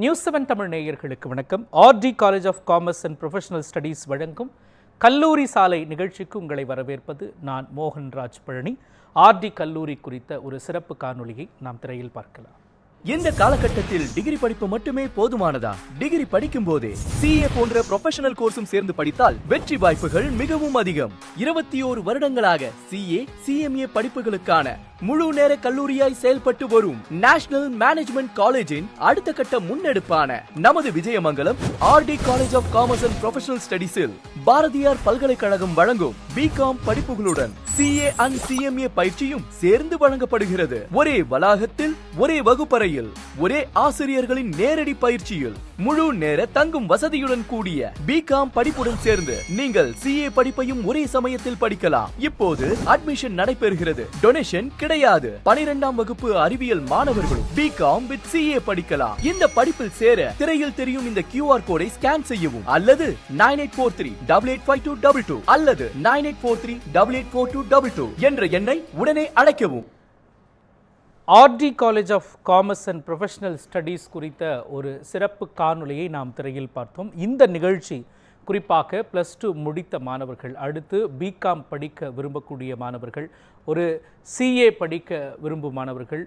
நியூஸ்7 தமிழ் நேயர்களுக்கு வணக்கம். RD college of commerce and professional studies வழங்கும் கல்லூரி சாலை நிகழ்ச்சிக்கு உங்களை வரவேற்பது நான் மோகன்ராஜ் பழனி. ஆர்டி கல்லூரி குறித்த ஒரு சிறப்பு காணொளியை நாம் திரையில் பார்க்கலாம். இந்த காலகட்டத்தில் டிகிரி படிப்பு மட்டுமே போதுமானதா? டிகிரி படிக்கும் போதே சிஏ போன்ற ப்ரொஃபஷனல் கோர்ஸும் சேர்ந்து படித்தால் வெற்றி வாய்ப்புகள் மிகவும் அதிகம். 21 வருடங்களாக சிஏ, சிஎம்ஏ படிப்புகளுக்கான முழு நேர கல்லூரியாய் செயல்பட்டு வரும் நேஷனல் மேனேஜ்மெண்ட் காலேஜின் அடுத்த கட்ட முன்னெடுப்பான நமது Vijayamangalam RT college of commerce and professional ஸ்டடீஸில் பாரதியார் பல்கலைக்கழகம் வழங்கும் பிகாம் படிப்புகளுடன் சிஏ அண்ட் சிஎம்ஏ பயிற்சியும் சேர்ந்து வழங்கப்படுகிறது. ஒரே வளாகத்தில், ஒரே வகுப்பறையில், ஒரே ஆசிரியர்களின் நேரடி பயிற்சியில் முழு நேர தங்கும் வசதியுடன் கூடிய பிகாம் படிப்புடன் சேர்ந்து நீங்கள் சிஏ படிப்பையும் ஒரே சமயத்தில் படிக்கலாம். இப்போது அட்மிஷன் நடைபெறுகிறது. டொனேஷன் கிடையாது. 12ஆம் வகுப்பு அறிவியல் மாணவர்களும் பிகாம் வித் சிஏ படிக்கலாம். இந்த படிப்பில் சேர திரையில் தெரியும் இந்த QR கோடை ஸ்கேன் செய்யவும் அல்லது 9843885222 அல்லது 9843884222 என்ற எண்ணை உடனே அழைக்கவும். RD college of commerce and professional studies குறித்த ஒரு சிறப்பு காணொளியை நாம் திரையில் பார்த்தோம். இந்த நிகழ்ச்சி குறிப்பாக +2 முடித்த மாணவர்கள், அடுத்து பிகாம் படிக்க விரும்பக்கூடிய மாணவர்கள், ஒரு சிஏ படிக்க விரும்பும் மாணவர்கள்,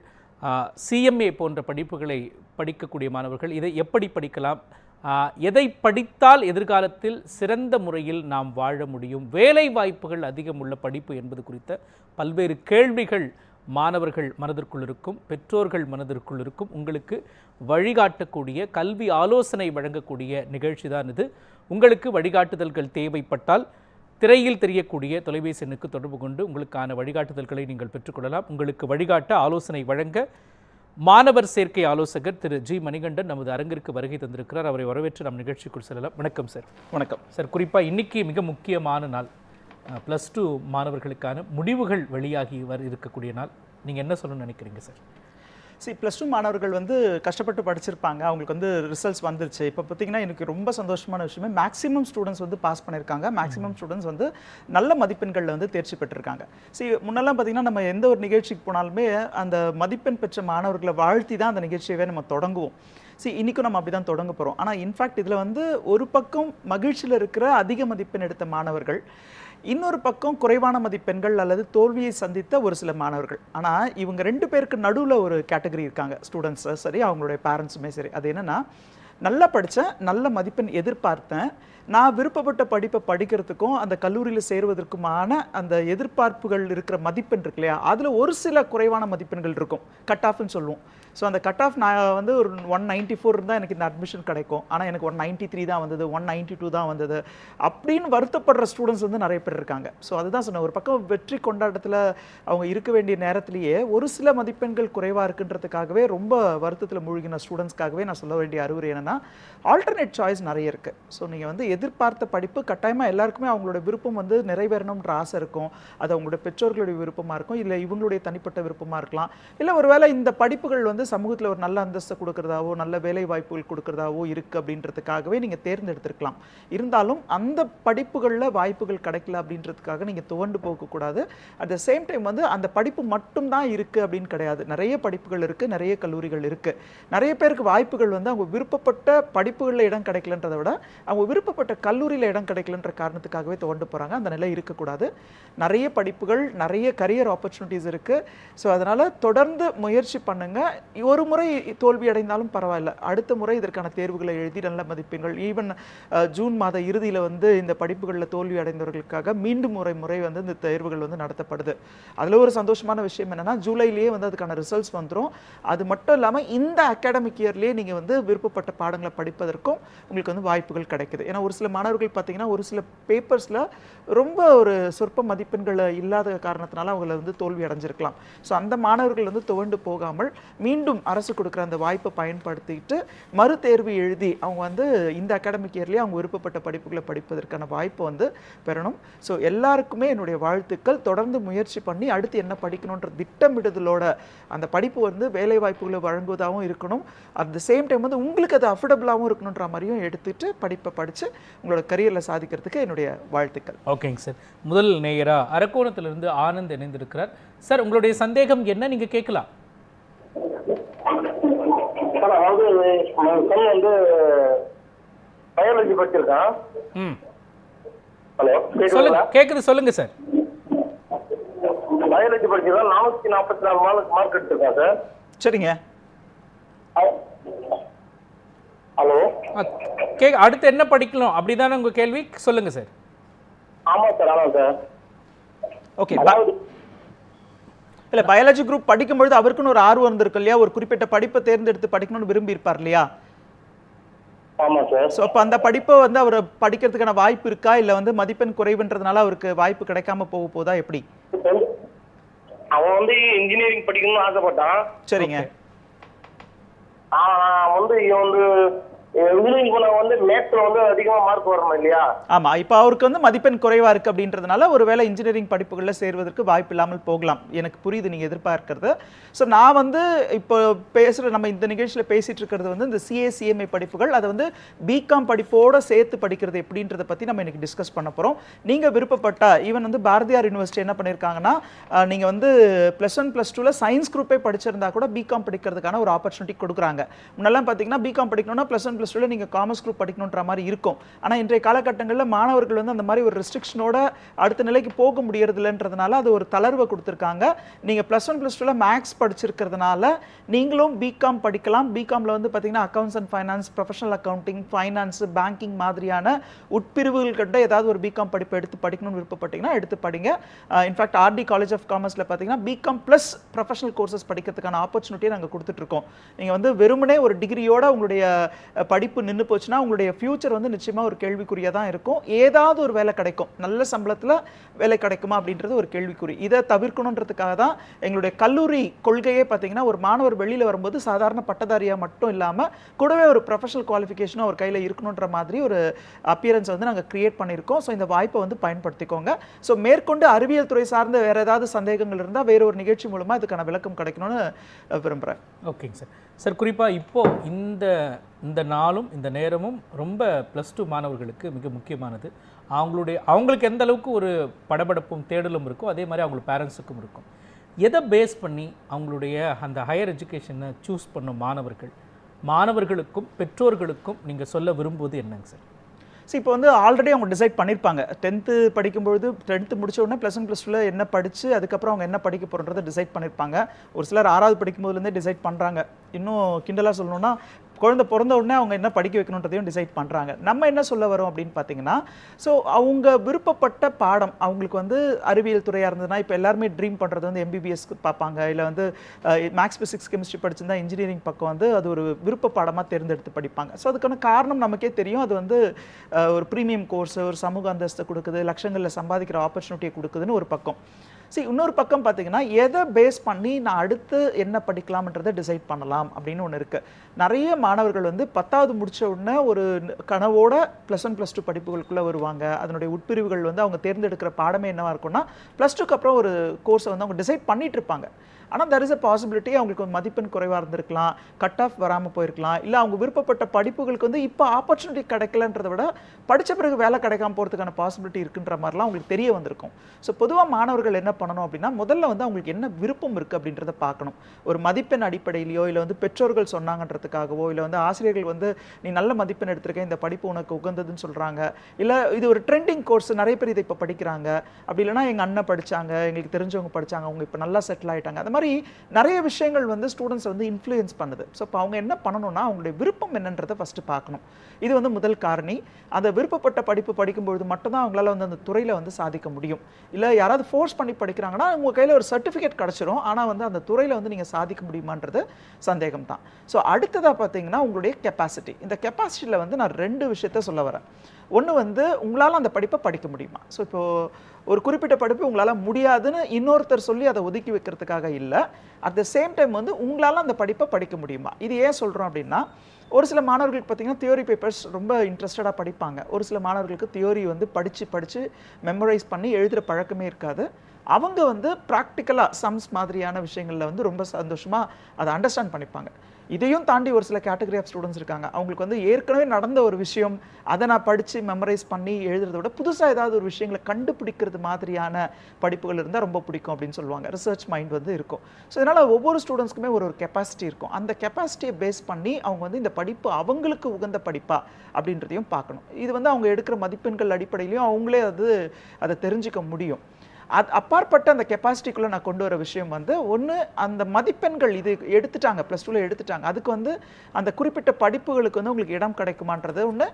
சிஎம்ஏ போன்ற படிப்புகளை படிக்கக்கூடிய மாணவர்கள், இதை எப்படி படிக்கலாம், எதை படித்தால் எதிர்காலத்தில் சிறந்த முறையில் நாம் வாழ முடியும், வேலை வாய்ப்புகள் அதிகம் உள்ள படிப்பு என்பது குறித்த பல்வேறு கேள்விகள் மாணவர்கள் மனதிற்குள் இருக்கும், பெற்றோர்கள் மனதிற்குள் இருக்கும். உங்களுக்கு வழிகாட்டக்கூடிய, கல்வி ஆலோசனை வழங்கக்கூடிய நிகழ்ச்சி தான் இது. உங்களுக்கு வழிகாட்டுதல்கள் தேவைப்பட்டால் திரையில் தெரியக்கூடிய தொலைபேசி எண்ணுக்கு தொடர்பு கொண்டு உங்களுக்கான வழிகாட்டுதல்களை நீங்கள் பெற்றுக்கொள்ளலாம். உங்களுக்கு வழிகாட்ட ஆலோசனை வழங்க மாணவர் சேர்க்கை ஆலோசகர் திரு ஜி மணிகண்டன் நமது அரங்கிற்கு வருகை தந்திருக்கிறார். அவரை வரவேற்று நம் நிகழ்ச்சிக்குள் செல்லலாம். வணக்கம் சார். வணக்கம் சார். குறிப்பாக இன்னைக்கு மிக முக்கியமான நாள், +2 மாணவர்களுக்கான முடிவுகள் வெளியாகி இருக்கக்கூடிய நாள். நீங்கள் என்ன சொல்லணும்னு நினைக்கிறீங்க சார்? +2 மாணவர்கள் கஷ்டப்பட்டு படிச்சிருப்பாங்க, அவங்களுக்கு ரிசல்ட்ஸ் வந்துருச்சு. இப்போ பார்த்தீங்கன்னா எனக்கு ரொம்ப சந்தோஷமான விஷயமே மேக்ஸிமம் ஸ்டூடெண்ட்ஸ் பாஸ் பண்ணியிருக்காங்க. மேக்ஸிமம் ஸ்டூடெண்ட்ஸ் நல்ல மதிப்பெண்களில் தேர்ச்சி பெற்றிருக்காங்க. முன்னெல்லாம் பார்த்தீங்கன்னா நம்ம எந்த ஒரு நிகழ்ச்சிக்கு போனாலுமே அந்த மதிப்பெண் பெற்ற மாணவர்களை வாழ்த்தி தான் அந்த நிகழ்ச்சியவே நம்ம தொடங்குவோம். இன்றைக்கும் நம்ம அப்படி தான் தொடங்க போகிறோம். ஆனால் இன்ஃபேக்ட் இதில் ஒரு பக்கம் மகிழ்ச்சியில் இருக்கிற அதிக மதிப்பெண் எடுத்த மாணவர்கள், இன்னொரு பக்கம் குறைவான மதிப்பெண்கள் அல்லது தோல்வியை சந்தித்த ஒரு சில மாணவர்கள். ஆனால் இவங்க 2 பேருக்கு நடுவில் ஒரு கேட்டகரி இருக்காங்க, ஸ்டூடெண்ட்ஸு சரி, அவங்களுடைய பேரண்ட்ஸுமே சரி. அது என்னென்னா, நல்லா படித்தேன், நல்ல மதிப்பெண் எதிர்பார்த்தேன், நான் விருப்பப்பட்ட படிப்பை படிக்கிறதுக்கும் அந்த கல்லூரியில் சேருவதற்குமான அந்த எதிர்பார்ப்புகள் இருக்கிற மதிப்பெண் இருக்கு இல்லையா, அதில் ஒரு சில குறைவான மதிப்பெண்கள் இருக்கும், கட் ஆஃப்னு சொல்லுவோம். அந்த கட் ஆஃப் நான் ஒரு 194 இருந்தால் எனக்கு இந்த அட்மிஷன் கிடைக்கும், ஆனால் எனக்கு 193 தான் வந்தது, 192 தான் வந்தது அப்படின்னு வருத்தப்படுற ஸ்டூடெண்ட்ஸ் நிறைய பேர் இருக்காங்க. அதுதான் சொன்னேன், ஒரு பக்கம் வெற்றி கொண்டாட்டத்தில் அவங்க இருக்க வேண்டிய நேரத்திலேயே ஒரு சில மதிப்பெண்கள் குறைவாக இருக்குன்றதுக்காகவே ரொம்ப வருத்தத்தில் மூழ்கின ஸ்டூடெண்ட்ஸ்க்காகவே நான் சொல்ல வேண்டிய அறிவுரை என்னென்னா, ஆல்டர்னேட் சாய்ஸ் நிறைய இருக்குது. நீங்கள் எதிர்பார்த்த படிப்பு கட்டாயமாக எல்லாருக்குமே அவங்களோட விருப்பம் நிறைவேறணுன்ற ஆசை இருக்கும். அது அவங்களுடைய பெற்றோர்களுடைய விருப்பமாக இருக்கும், இல்லை இவங்களுடைய தனிப்பட்ட விருப்பமாக இருக்கலாம், இல்லை ஒருவேளை இந்த படிப்புகள் சமூகத்தில் ஒரு நல்ல அந்தஸ்தை கொடுக்கறதாவோ நல்ல வேலை வாய்ப்புகள் கொடுக்கறதாவோ இருக்குது அப்படின்றதுக்காகவே நீங்கள் தேர்ந்தெடுத்திருக்கலாம். இருந்தாலும் அந்த படிப்புகளில் வாய்ப்புகள் கிடைக்கல அப்படின்றதுக்காக நீங்கள் துவண்டு போகக்கூடாது. அட் த சேம் டைம் அந்த படிப்பு மட்டும்தான் இருக்குது அப்படின்னு கிடையாது. நிறைய படிப்புகள் இருக்குது, நிறைய கல்லூரிகள் இருக்குது. நிறைய பேருக்கு வாய்ப்புகள் அவங்க விருப்பப்பட்ட படிப்புகளில் இடம் கிடைக்கலன்றதை விட அவங்க விருப்பப்பட்ட கல்லூரியில் இடம் கிடைக்கலன்ற காரணத்துக்காகவே துவண்டு போகிறாங்க. அந்த நிலை இருக்கக்கூடாது. நிறைய படிப்புகள், நிறைய கரியர் ஆப்பர்ச்சுனிட்டிஸ் இருக்குது. அதனால் தொடர்ந்து முயற்சி பண்ணுங்கள். ஒரு முறை தோல்வி அடைந்தாலும் பரவாயில்ல, அடுத்த முறை இதற்கான தேர்வுகளை எழுதி நல்ல மதிப்பெண்கள், ஈவன் ஜூன் மாத இறுதியில் இந்த படிப்புகளில் தோல்வி அடைந்தவர்களுக்காக மீண்டும் முறை இந்த தேர்வுகள் நடத்தப்படுது. அதில் ஒரு சந்தோஷமான விஷயம் என்னென்னா, ஜூலையிலேயே அதுக்கான ரிசல்ட்ஸ் வந்துடும். அது மட்டும் இல்லாமல் இந்த அகாடமிக் இயர்லேயே நீங்கள் விருப்பப்பட்ட பாடங்களை படிப்பதற்கும் உங்களுக்கு வாய்ப்புகள் கிடைக்குது. ஏன்னா ஒரு சில மாணவர்கள் பார்த்தீங்கன்னா ஒரு சில பேப்பர்ஸில் ரொம்ப ஒரு சொற்ப மதிப்பெண்கள் இல்லாத காரணத்தினால அவங்கள தோல்வி அடைஞ்சிருக்கலாம். அந்த மாணவர்கள் துவண்டு போகாமல் மீண்டும் அரசு கொடுக்குற அந்த வாய்ப்பை பயன்படுத்திட்டு மறு தேர்வு எழுதி அவங்க இந்த அகாடமிக் இயர்லேயே அவங்க விருப்பப்பட்ட படிப்புகளை படிப்பதற்கான வாய்ப்பை பெறணும். எல்லாருக்குமே என்னுடைய வாழ்த்துக்கள். தொடர்ந்து முயற்சி பண்ணி அடுத்து என்ன படிக்கணுன்ற திட்டமிடுதலோட அந்த படிப்பு வேலை வாய்ப்புகளை வழங்குவதாகவும் இருக்கணும். அட் த சேம் டைம் உங்களுக்கு அது அஃபோர்டபுளாகவும் இருக்கணுன்ற மாதிரியும் எடுத்துட்டு படிப்பை படித்து உங்களோட கரியரில் சாதிக்கிறதுக்கு என்னுடைய வாழ்த்துக்கள். ஓகேங்க சார். முதல் நேயரா அரக்கோணத்திலிருந்து ஆனந்த் இணைந்திருக்கிறார். சார், உங்களுடைய சந்தேகம் என்ன, நீங்க கேட்கலாம். அதாவது சன் வந்து பயாலஜி படிச்சிருக்கான். ம் ஹலோ, சொல்லுங்க, கேக்குது, சொல்லுங்க சார். பயாலஜி படிச்சிருக்கான். 444 மார்க் எடுத்திருக்கான் சார். சரிங்க. ஹலோ, அடுத்து என்ன படிக்கணும் அப்படிதானே உங்க கேள்வி? சொல்லுங்க சார். ஆமா சார், ஆமா சார். ஓகே. அதாவது இல்ல, பயாலஜி குரூப் படிக்கும்பொழுது அவருக்குன்னு ஒரு ஆர்வம் இருந்திருக்கு இல்லையா? ஒரு குறிப்பிட்ட படிப்பை தேர்ந்தெடுத்து படிக்கணும்னு விரும்பி இருப்பார் இல்லையா? ஆமா சார். ஸோ அப்போ அந்த படிப்பை வந்து அவர் படிக்கிறதுக்கான வாய்ப்பு இருக்கா, இல்லை வந்து மதிப்பெண் குறைவுன்றதுனால அவருக்கு வாய்ப்பு கிடைக்காம போதா எப்படி? அவன் வந்து இன்ஜினியரிங் படிக்கணும்னு ஆசைப்பட்டான். சரிங்க. வந்து இவன் வந்து இன்ஜினியரிங் போன வந்து மேத்ஸ்ல வந்து அதிகமா மார்க் வரணும் இல்லையா? ஆமா, இப்போ அவருக்கு வந்து மதிப்பெண் குறைவா இருக்கு அப்படின்றதுனால ஒருவேளை இன்ஜினியரிங் படிப்புகள்ல சேர்வதற்கு வாய்ப்பு இல்லாமல் போகலாம். எனக்கு புரியுது நீங்க எதிர்பார்க்கிறது. ஸோ நான் வந்து இப்போ நம்ம இந்த நிகழ்ச்சியில் பேசிட்டு இருக்கிறது வந்து இந்த சிஏசிஎம்ஏ படிப்புகள், அதை வந்து பிகாம் படிப்போட சேர்த்து படிக்கிறது எப்படின்றத பத்தி நம்ம இன்னைக்கு டிஸ்கஸ் பண்ண போறோம். நீங்க விருப்பப்பட்டா ஈவன் வந்து பாரதியார் யூனிவர்சிட்டி என்ன பண்ணியிருக்காங்கன்னா, நீங்க வந்து +1 +2ல சயின்ஸ் குரூப்பே படிச்சிருந்தா கூட பிகாம் படிக்கிறதுக்கான ஒரு ஆப்பர்ச்சுனிட்டி கொடுக்குறாங்க. முன்னெல்லாம் பார்த்தீங்கன்னா பிகாம் படிக்கணும்னா +1 +2ல நீங்க காமர்ஸ் குரூப் படிக்கணுன்ற மாதிரி இருக்கும். ஆனா இன்றைய காலகட்டங்களில் மாணவர்கள் வந்து அந்த மாதிரி ஒரு ரெஸ்ட்ரிக்ஷனோட அடுத்த நிலைக்கு போக முடியறது இல்லைன்றதுனால அது ஒரு தளர்வை கொடுத்துருக்காங்க. நீங்க +1 +2ல மேக்ஸ் படிச்சிருக்கிறதுனால நீங்களும் பிகாம் படிக்கலாம். பிகாம்ல வந்து பார்த்தீங்கன்னா accounts and finance, professional accounting, finance, banking மாதிரியான உட்பிரிவுகள் கிட்ட ஏதாவது ஒரு பிகாம் படிப்பு எடுத்து படிக்கணும்னு விருப்பப்பட்டீங்கன்னா எடுத்து படிங்க. இன்ஃபேக்ட் ஆர்டி காலேஜ் ஆஃப் காமர்ஸ்ல பார்த்தீங்கன்னா பிகாம் ப்ளஸ் ப்ரொஃபஷனல் கோர்சஸ் படிக்கிறதுக்கான ஆப்பர்ச்சுனிட்டியை நாங்கள் கொடுத்துட்டு இருக்கோம். நீங்க வந்து வெறுமனே ஒரு டிகிரியோட உங்களுடைய படிப்பு நின்று போச்சுன்னா உங்களுடைய ஃபியூச்சர் வந்து நிச்சயமா ஒரு கேள்விக்குறியா தான் இருக்கும். ஏதாவது ஒரு வேலை கிடைக்கும், நல்ல சம்பளத்துல வேலை கிடைக்குமா அப்படின்றது ஒரு கேள்விக்குறி. இதை தவிர்க்கணுன்றதுக்காக தான் எங்களுடைய கல்லூரி கொள்கையே பார்த்தீங்கன்னா, ஒரு மாணவர் வெளியில வரும்போது சாதாரண பட்டதாரியா மட்டும் இல்லாம கூடவே ஒரு ப்ரொஃபஷனல் குவாலிஃபிகேஷனும் அவர் கையில இருக்கணுன்ற மாதிரி ஒரு அப்பியரன்ஸ் வந்து நாங்கள் கிரியேட் பண்ணியிருக்கோம். ஸோ இந்த வாய்ப்பை வந்து பயன்படுத்திக்கோங்க. ஸோ மேற்கொண்டு அறிவியல் துறை சார்ந்த வேற ஏதாவது சந்தேகங்கள் இருந்தால் வேற ஒரு நிகழ்ச்சி மூலமா இதுக்கான விளக்கம் கிடைக்கணும்னு விரும்புகிறேன். ஓகேங்க சார். சார், குறிப்பாக இப்போ இந்த நாளும் இந்த நேரமும் ரொம்ப +2 மாணவர்களுக்கு மிக முக்கியமானது. அவங்களுக்கு எந்த அளவுக்கு ஒரு படபடப்பும் தேடலும் இருக்கோ அதே மாதிரி அவங்களுக்கு பேரண்ட்ஸுக்கும் இருக்கும். எதை பேஸ் பண்ணி அவங்களுடைய அந்த ஹையர் எஜுகேஷனை சூஸ் பண்ணும் மாணவர்களுக்கும் பெற்றோர்களுக்கும் நீங்கள் சொல்ல விரும்புவது என்னங்க சார்? இப்போ வந்து ஆல்ரெடி அவங்க டிசைட் பண்ணியிருப்பாங்க. 10th படிக்கும்பொழுது 10th முடிச்ச உடனே +1 +2ல என்ன படித்து அதுக்கப்புறம் அவங்க என்ன படிக்க போகிறன்றதை டிசைட் பண்ணியிருப்பாங்க. ஒரு சிலர் 6வது படிக்கும்போதுலேருந்தே டிசைட் பண்ணுறாங்க. இன்னும் கிண்டலாக சொல்லணும்னா குழந்தை பிறந்த உடனே அவங்க என்ன படிக்க வைக்கணுன்றதையும் டிசைட் பண்ணுறாங்க. நம்ம என்ன சொல்ல வரோம் அப்படின்னு பார்த்தீங்கன்னா, ஸோ அவங்க விருப்பப்பட்ட பாடம், அவங்களுக்கு வந்து அறிவியல் துறையாக இருந்ததுன்னா இப்போ எல்லாருமே ட்ரீம் பண்ணுறது வந்து MBBS பார்ப்பாங்க, இல்லை வந்து மேக்ஸ் ஃபிசிக்ஸ் கெமிஸ்ட்ரி படிச்சிருந்தா இன்ஜினியரிங் பக்கம் வந்து அது ஒரு விருப்ப பாடமாக தேர்ந்தெடுத்து படிப்பாங்க. ஸோ அதுக்கான காரணம் நமக்கே தெரியும். அது வந்து ஒரு ப்ரீமியம் கோர்ஸ், ஒரு சமூக அந்தஸ்தை கொடுக்குது, லட்சங்களில் சம்பாதிக்கிற ஆப்பர்ச்சுனிட்டியை கொடுக்குதுன்னு ஒரு பக்கம். இன்னொரு பக்கம் பார்த்தீங்கன்னா, எதை பேஸ் பண்ணி நான் அடுத்து என்ன படிக்கலாம்ன்றதை டிசைட் பண்ணலாம் அப்படின்னு ஒன்று இருக்குது. நிறைய மாணவர்கள் வந்து 10வது முடிச்ச உடனே ஒரு கனவோட +1 +2 படிப்புகளுக்குள்ளே வருவாங்க. அதனுடைய உட்பிரிவுகள் வந்து அவங்க தேர்ந்தெடுக்கிற பாடமே என்னவா இருக்கும்னா, +2க்கு அப்புறம் ஒரு கோர்ஸை வந்து அவங்க டிசைட் பண்ணிட்டு இருப்பாங்க. ஆனால் there is a possibility அவங்களுக்கு மதிப்பெண் குறைவாக இருந்திருக்கலாம், கட் ஆஃப் வராமல் போயிருக்கலாம், இல்லை அவங்க விருப்பப்பட்ட படிப்புகளுக்கு வந்து இப்போ ஆப்பர்ச்சுனிட்டி கிடைக்கலன்றதை விட படித்த பிறகு வேலை கிடைக்காம போகிறதுக்கான பாசிபிலிட்டி இருக்குன்ற மாதிரிலாம் அவங்களுக்கு தெரிய வந்திருக்கும். ஸோ பொதுவாக மாணவர்கள் என்ன பண்ணணும் அப்படின்னா, முதல்ல வந்து அவங்களுக்கு என்ன விருப்பம் இருக்குது அப்படின்றத பார்க்கணும். ஒரு மதிப்பெண் அடிப்படையிலையோ, இல்லை வந்து பெற்றோர்கள் சொன்னாங்கன்றதுக்காகவோ, இல்லை வந்து ஆசிரியர்கள் வந்து நீ நல்ல மதிப்பெண் எடுத்திருக்க, இந்த படிப்பு உனக்கு உகந்ததுன்னு சொல்கிறாங்க, இல்லை இது ஒரு ட்ரெண்டிங் கோர்ஸ் நிறைய பேர் இதை இப்போ படிக்கிறாங்க, அப்படி இல்லைனா எங்கள் அண்ணன் படித்தாங்க, எங்களுக்கு தெரிஞ்சவங்க படித்தாங்க, அவங்க இப்போ நல்லா செட்டில் ஆகிட்டாங்க, அது மாதிரி நிறைய விஷயங்கள் வந்து ஸ்டூடெண்ட்ஸ் வந்து இன்ஃப்ளூயன்ஸ் பண்ணுது. ஸோ இப்போ அவங்க என்ன பண்ணணும்னா, அவங்களுடைய விருப்பம் என்னன்றதை ஃபஸ்ட்டு பார்க்கணும். இது வந்து முதல் காரணி. அந்த விருப்பப்பட்ட படிப்பு படிக்கும்பொழுது மட்டும்தான் அவங்களால வந்து அந்த துறையில் வந்து சாதிக்க முடியும். இல்லை யாராவது ஃபோர்ஸ் பண்ணி படிக்கிறாங்கன்னா உங்கள் கையில் ஒரு சர்டிஃபிகேட் கிடச்சிரும், ஆனால் வந்து அந்த துறையில் வந்து நீங்கள் சாதிக்க முடியுமான்றது சந்தேகம் தான். ஸோ அடுத்ததாக பார்த்தீங்கன்னா உங்களுடைய கெப்பாசிட்டி. இந்த கெப்பாசிட்டியில் வந்து நான் 2 விஷயத்த சொல்ல வரேன். ஒன்று வந்து உங்களால் அந்த படிப்பை படிக்க முடியுமா. ஸோ இப்போது ஒரு குறிப்பிட்ட படிப்பு உங்களால் முடியாதுன்னு இன்னொருத்தர் சொல்லி அதை ஒதுக்கி வைக்கிறதுக்காக இல்லை, அட் த சேம் டைம் வந்து உங்களால் அந்த படிப்பை படிக்க முடியுமா. இது ஏன் சொல்கிறோம் அப்படின்னா, ஒரு சில மாணவர்களுக்கு பார்த்தீங்கன்னா தியோரி பேப்பர்ஸ் ரொம்ப இன்ட்ரெஸ்டடாக படிப்பாங்க. ஒரு சில மாணவர்களுக்கு தியோரி வந்து படித்து மெமரைஸ் பண்ணி எழுதுகிற பழக்கமே இருக்காது. அவங்க வந்து ப்ராக்டிக்கலாக சம்ஸ் மாதிரியான விஷயங்களில் வந்து ரொம்ப சந்தோஷமாக அதை அண்டர்ஸ்டாண்ட் பண்ணிப்பாங்க. இதையும் தாண்டி ஒரு சில கேட்டகரி ஆஃப் ஸ்டூடெண்ட்ஸ் இருக்காங்க. அவங்களுக்கு வந்து ஏற்கனவே நடந்த ஒரு விஷயம் அதை நான் படித்து மெமரைஸ் பண்ணி எழுதுறத விட புதுசாக ஏதாவது ஒரு விஷயங்களை கண்டுபிடிக்கிறது மாதிரியான படிப்புகள் இருந்தால் ரொம்ப பிடிக்கும் அப்படின்னு சொல்லுவாங்க. ரிசர்ச் மைண்ட் வந்து இருக்கும். ஸோ இதனால் ஒவ்வொரு ஸ்டூடெண்ட்ஸ்க்குமே ஒரு கெப்பாசிட்டி இருக்கும். அந்த கெப்பாசிட்டியை பேஸ் பண்ணி அவங்க வந்து இந்த படிப்பு அவங்களுக்கு உகந்த படிப்பா அப்படின்றதையும் பார்க்கணும். இது வந்து அவங்க எடுக்கிற மதிப்பெண்கள் அடிப்படையிலையும் அவங்களே அதை தெரிஞ்சுக்க முடியும். அப்பாற்பட்ட அந்த கெப்பாசிட்டிக்குள்ளே நான் கொண்டு வர விஷயம் வந்து ஒன்று, அந்த மதிப்பெண்கள் இது எடுத்துட்டாங்க, +2ல எடுத்துட்டாங்க, அதுக்கு வந்து அந்த குறிப்பிட்ட படிப்புகளுக்கு வந்து உங்களுக்கு இடம் கிடைக்குமான்றது ஒன்று.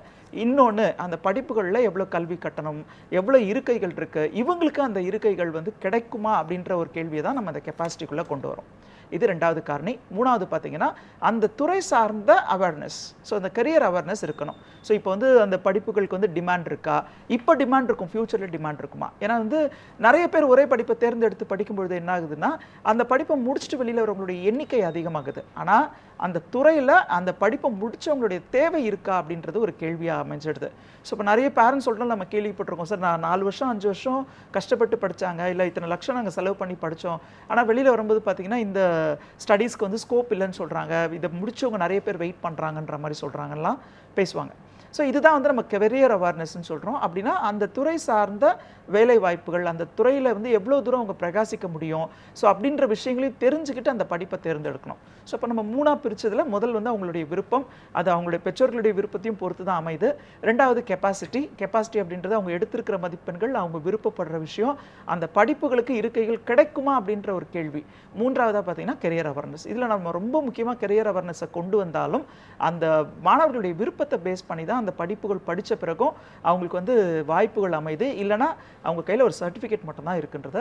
இன்னொன்று, அந்த படிப்புகளில் எவ்வளோ கல்வி கட்டணம், எவ்வளோ இருக்கைகள் இருக்குது, இவங்களுக்கு அந்த இருக்கைகள் வந்து கிடைக்குமா அப்படின்ற ஒரு கேள்வியை தான் நம்ம அந்த கெப்பாசிட்டிக்குள்ளே கொண்டு வரோம். இது 2வது காரணி. 3வது பார்த்தீங்கன்னா அந்த துறை சார்ந்த அவேர்னஸ். ஸோ அந்த கரியர் அவேர்னஸ் இருக்கணும். ஸோ இப்போ வந்து அந்த படிப்புகளுக்கு வந்து டிமாண்ட் இருக்கா, இப்போ டிமாண்ட் இருக்கும், ஃப்யூச்சரில் டிமாண்ட் இருக்குமா? ஏன்னா வந்து நிறைய பேர் ஒரே படிப்பை தேர்ந்தெடுத்து படிக்கும்பொழுது என்ன ஆகுதுன்னா, அந்த படிப்பை முடிச்சுட்டு வெளியில் வரவங்களுடைய எண்ணிக்கை அதிகமாகுது. ஆனால் அந்த துறையில் அந்த படிப்பை முடித்தவங்களுடைய தேவை இருக்கா அப்படின்றது ஒரு கேள்வியாக அமைஞ்சிடுது. ஸோ இப்போ நிறைய பேரண்ட்ஸ் சொல்கிறோம், நம்ம கேள்விப்பட்டிருக்கோம், சார் நான் 4 வருஷம் 5 வருஷம் கஷ்டப்பட்டு படித்தாங்க, இல்லை இத்தனை லட்சம் நாங்கள் செலவு பண்ணி படித்தோம், ஆனால் வெளியில் வரும்போது பார்த்திங்கன்னா இந்த ஸ்டடீஸ்க்கு வந்து ஸ்கோப் இல்லைன்னு சொல்கிறாங்க, இதை முடிச்சவங்க நிறைய பேர் வெயிட் பண்ணுறாங்கன்ற மாதிரி சொல்கிறாங்கலாம் பேசுவாங்க. ஸோ இதுதான் வந்து நம்ம கெரியர் அவேர்னஸ்ன்னு சொல்கிறோம். அப்படின்னா அந்த துறை சார்ந்த வேலை வாய்ப்புகள், அந்த துறையில் வந்து எவ்வளோ தூரம் அவங்க பிரகாசிக்க முடியும், ஸோ அப்படின்ற விஷயங்களையும் தெரிஞ்சுக்கிட்டு அந்த படிப்பை தேர்ந்தெடுக்கணும். ஸோ இப்போ நம்ம 3ஆக பிரித்ததில் முதல் வந்து அவங்களுடைய விருப்பம், அது அவங்களுடைய பெற்றோர்களுடைய விருப்பத்தையும் பொறுத்து தான் அமையுது. 2வது கெப்பாசிட்டி அப்படின்றது அவங்க எடுத்திருக்கிற மதிப்பெண்கள், அவங்க விருப்பப்படுற விஷயம், அந்த படிப்புகளுக்கு இருக்கைகள் கிடைக்குமா அப்படின்ற ஒரு கேள்வி. 3வதாக பார்த்தீங்கன்னா கெரியர் அவேர்னஸ். இதில் நம்ம ரொம்ப முக்கியமாக கெரியர் அவேர்னஸை கொண்டு வந்தாலும் அந்த மாணவர்களுடைய விருப்பத்தை பேஸ் பண்ணி தான் அந்த படிப்புகள் படித்த பிறகும் அவங்களுக்கு வந்து வாய்ப்புகள் அமையுது. இல்லைனா அவங்க கையில் ஒரு சர்டிஃபிகேட் மட்டும்தான் இருக்குன்றத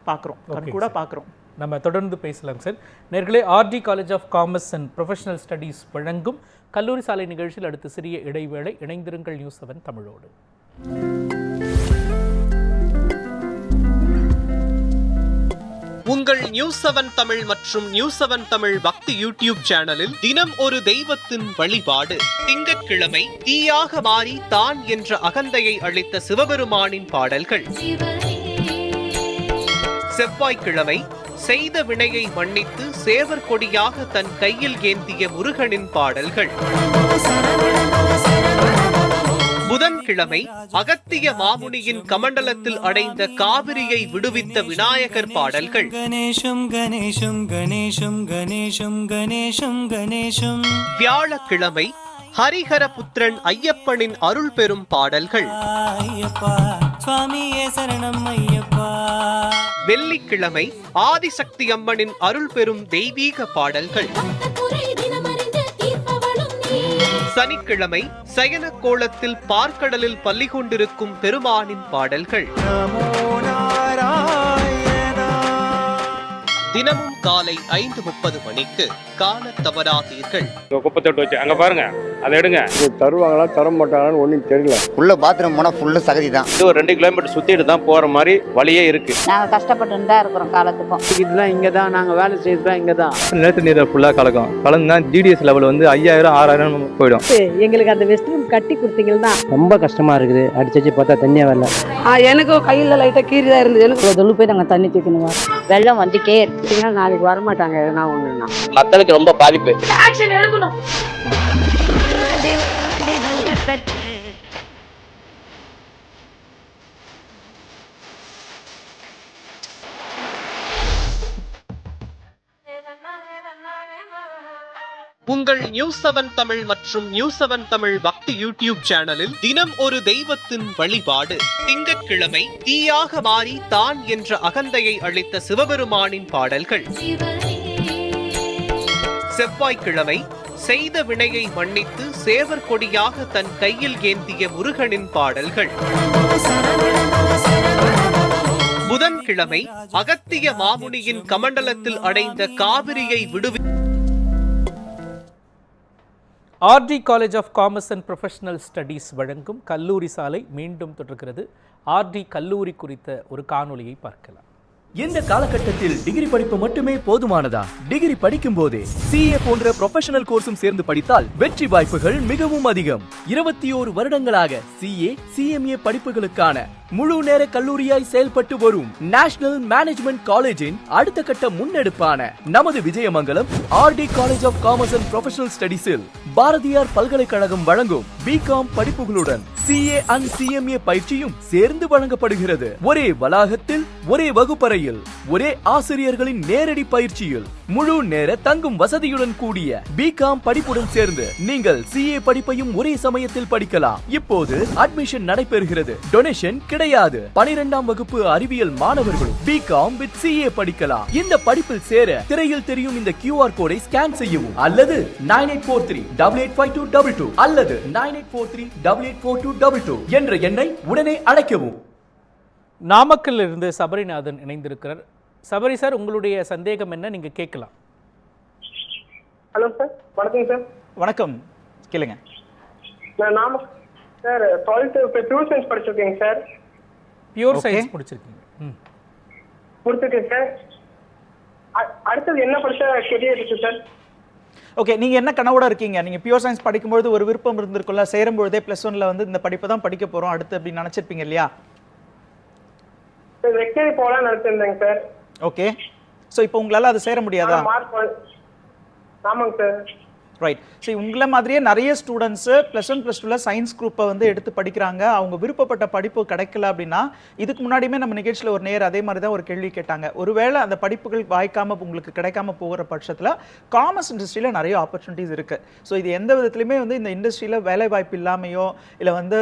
பார்க்குறோம், கண்கூட பார்க்குறோம். நம்ம தொடர்ந்து பேசலாம் சார். நேர்களே, RD college of commerce and professional studies வழங்கும் கல்லூரி சாலை நிகழ்ச்சியில் அடுத்த சிறிய இடைவேளை. இணைந்திருங்கள் நியூஸ்7 தமிழோடு. உங்கள் நியூஸ்7 தமிழ் மற்றும் நியூஸ்7 தமிழ் பக்தி யூடியூப் சேனலில் தினம் ஒரு தெய்வத்தின் வழிபாடு. திங்கட்கிழமை தீயாக மாறி தான் என்ற அகந்தையை அளித்த சிவபெருமானின் பாடல்கள். செவ்வாய்க்கிழமை செய்த வினையை மன்னித்து சேவர் கொடியாக தன் கையில் ஏந்திய முருகனின் பாடல்கள். புதன்கிழமை அகத்திய மாமுனியின் கமண்டலத்தில் அடைந்த காவிரியை விடுவித்த விநாயகர் பாடல்கள். வியாழக்கிழமை ஹரிஹர புத்திரன் ஐயப்பனின் அருள் பெறும் பாடல்கள். வெள்ளிக்கிழமை ஆதிசக்தி அம்மனின் அருள் பெறும் தெய்வீக பாடல்கள். சனிக்கிழமை சயன கோலத்தில் பார்க்கடலில் பள்ளி கொண்டிருக்கும் பெருமானின் பாடல்கள். தினமும் காலை 5:30 மணிக்கு காண தவறாதீர்கள். குப்பத்தொட்டு வச்சு அங்க பாருங்க, அதை எடுங்க. தருவாங்களா தர மாட்டாங்களான்னு ஒன்றும் தெரியல. உள்ள பாத்ரூம் போனால் ஃபுல்லு சகதி தான். இது ஒரு 2 கிலோமீட்டர் சுத்திட்டு தான் போற மாதிரி வழியே இருக்கு. நாங்கள் கஷ்டப்பட்டு தான் இருக்கிறோம் காலத்துக்கும். இதெல்லாம் இங்கே தான் நாங்கள் வேலை செய்யறதுலாம் இங்கே தான். நிலத்து நீரை ஃபுல்லாக கலந்து தான் ஜிடிஎஸ் லெவல் வந்து 5000 6000 போயிடும். எங்களுக்கு அந்த வெஸ்ட் ரூம் கட்டி கொடுத்தீங்கன்னா ரொம்ப கஷ்டமா இருக்குது. அடிச்சு பார்த்தா தண்ணியே வரல. எனக்கு கையில் லைட்டாக கீறி தான் இருந்தது. எனக்கு தொழு போய் நாங்கள் தண்ணி தூக்கணும். வெள்ளம் வந்துட்டே இருக்குன்னா நாளைக்கு வரமாட்டாங்க. எதுனா ஒன்றுனா மக்களுக்கு ரொம்ப பாதிப்பு. உங்கள் நியூஸ்7 தமிழ் மற்றும் நியூஸ்7 தமிழ் பக்தி யூடியூப் சேனலில் தினம் ஒரு தெய்வத்தின் வழிபாடு. திங்கட்கிழமை தீயாக மாறி தான் என்ற அகந்தையை அளித்த சிவபெருமானின் பாடல்கள். செவ்வாய்க்கிழமை செய்த வினையை மன்னித்து சேவர் கொடியாக தன் கையில் ஏந்திய முருகனின் பாடல்கள். புதன்கிழமை அகத்திய மாமுனியின் கமண்டலத்தில் அடைந்த காவிரியை விடுவி. RT college of commerce and professional studies வழங்கும் கல்லூரி சாலை மீண்டும் தொடர்கிறது. ஆர்டி கல்லூரி குறித்த ஒரு காணொளியை பார்க்கலாம். இந்த காலகட்டத்தில் டிகிரி படிப்பு மட்டுமே போதுமானதா? டிகிரி படிக்கும் போதே CA போன்ற ப்ரொஃபஷனல் கோர்ஸும் சேர்ந்து படித்தால் வெற்றி வாய்ப்புகள் மிகவும் அதிகம். 21 வருடங்களாக CA, CMA படிப்புகளுக்கான முழு நேர கல்லூரியாய் செயல்பட்டு வரும் நேஷனல் மேனேஜ்மெண்ட் காலேஜின் அடுத்த கட்ட முன்னெடுப்பான நமது Vijayamangalam RT college of commerce and professional ஸ்டடீஸில் பாரதியார் பல்கலைக்கழகம் வழங்கும் பிகாம் படிப்புகளுடன் CA and CMA பயிற்சியும் சேர்ந்து வழங்கப்படுகிறது. ஒரே வளாகத்தில் ஒரே வகுப்பறையில் ஒரே ஆசிரியர்களின் நேரடி பயிற்சியில் முழு நேர தங்கும் வசதியுடன் கூடிய பிகாம் படிப்புடன் சேர்ந்து நீங்கள் CA படிப்பையும் ஒரே சமயத்தில் படிக்கலாம். இப்போது அட்மிஷன் நடைபெறுகிறது. டொனேஷன் கிடையாது. 12ஆம் வகுப்பு அறிவியல் மாணவர்களும் பிகாம் வித் CA படிக்கலாம். இந்த படிப்பில் சேர திரையில் தெரியும் இந்த QR கோடை ஸ்கேன் செய்யவும் அல்லது 9843885222 அல்லது 9843884222 என்ற எண்ணை உடனே அழைக்கவும். நாமக்கல்ல இருந்து சபரிநாதன் இணைந்திருக்கிறார். சபரி சார், உங்களுடைய சந்தேகம் என்ன, நீங்க கேட்கலாம். ஹலோ சார், வணக்கம் சார். வணக்கம், கேளுங்க. நான் சார் 12th பியூர் சயின்ஸ் படிச்சிருக்கேங்க சார். பியூர் சயின்ஸ் முடிச்சிருக்கீங்க. முடிச்சிருக்கேன் சார். அடுத்தது என்ன படிச்சா கெரியர் இருக்கு சார்? ஓகே, நீங்க என்ன கனவோட இருக்கீங்க? நீங்க பியூர் சயின்ஸ் படிக்கும்போது ஒரு விருப்பம் இருந்திருக்குல்ல, சேரும்பொழுதே +1ல வந்து இந்த படிப்பை தான் படிக்க போறோம் அடுத்து அப்படின்னு நினைச்சிருப்பீங்க இல்லையா? வெக்கேரி போகலான்னு நினைச்சிருந்தேங்க சார். ஓகே, ஸோ இப்போ உங்களால அது சேர முடியாதா? ஆமாங்க சார். ரைட். ஸோ உங்களை மாதிரியே நிறைய ஸ்டூடெண்ட்ஸு +1 +2ல சயின்ஸ் குரூப்பை வந்து எடுத்து படிக்கிறாங்க. அவங்க விருப்பப்பட்ட படிப்பு கிடைக்கல அப்படின்னா, இதுக்கு முன்னாடியுமே நம்ம நிகழ்ச்சியில் ஒரு நேர் அதே மாதிரி தான் ஒரு கேள்வி கேட்டாங்க. ஒருவேளை அந்த படிப்புகள் வாய்க்காம உங்களுக்கு கிடைக்காம போகிற பட்சத்தில் காமர்ஸ் இண்டஸ்ட்ரியில் நிறைய ஆப்பர்ச்சுனிட்டிஸ் இருக்குது. ஸோ இது எந்த விதத்துலையுமே வந்து இந்த இண்டஸ்ட்ரியில் வேலை வாய்ப்பு இல்லாமையோ இல்லை வந்து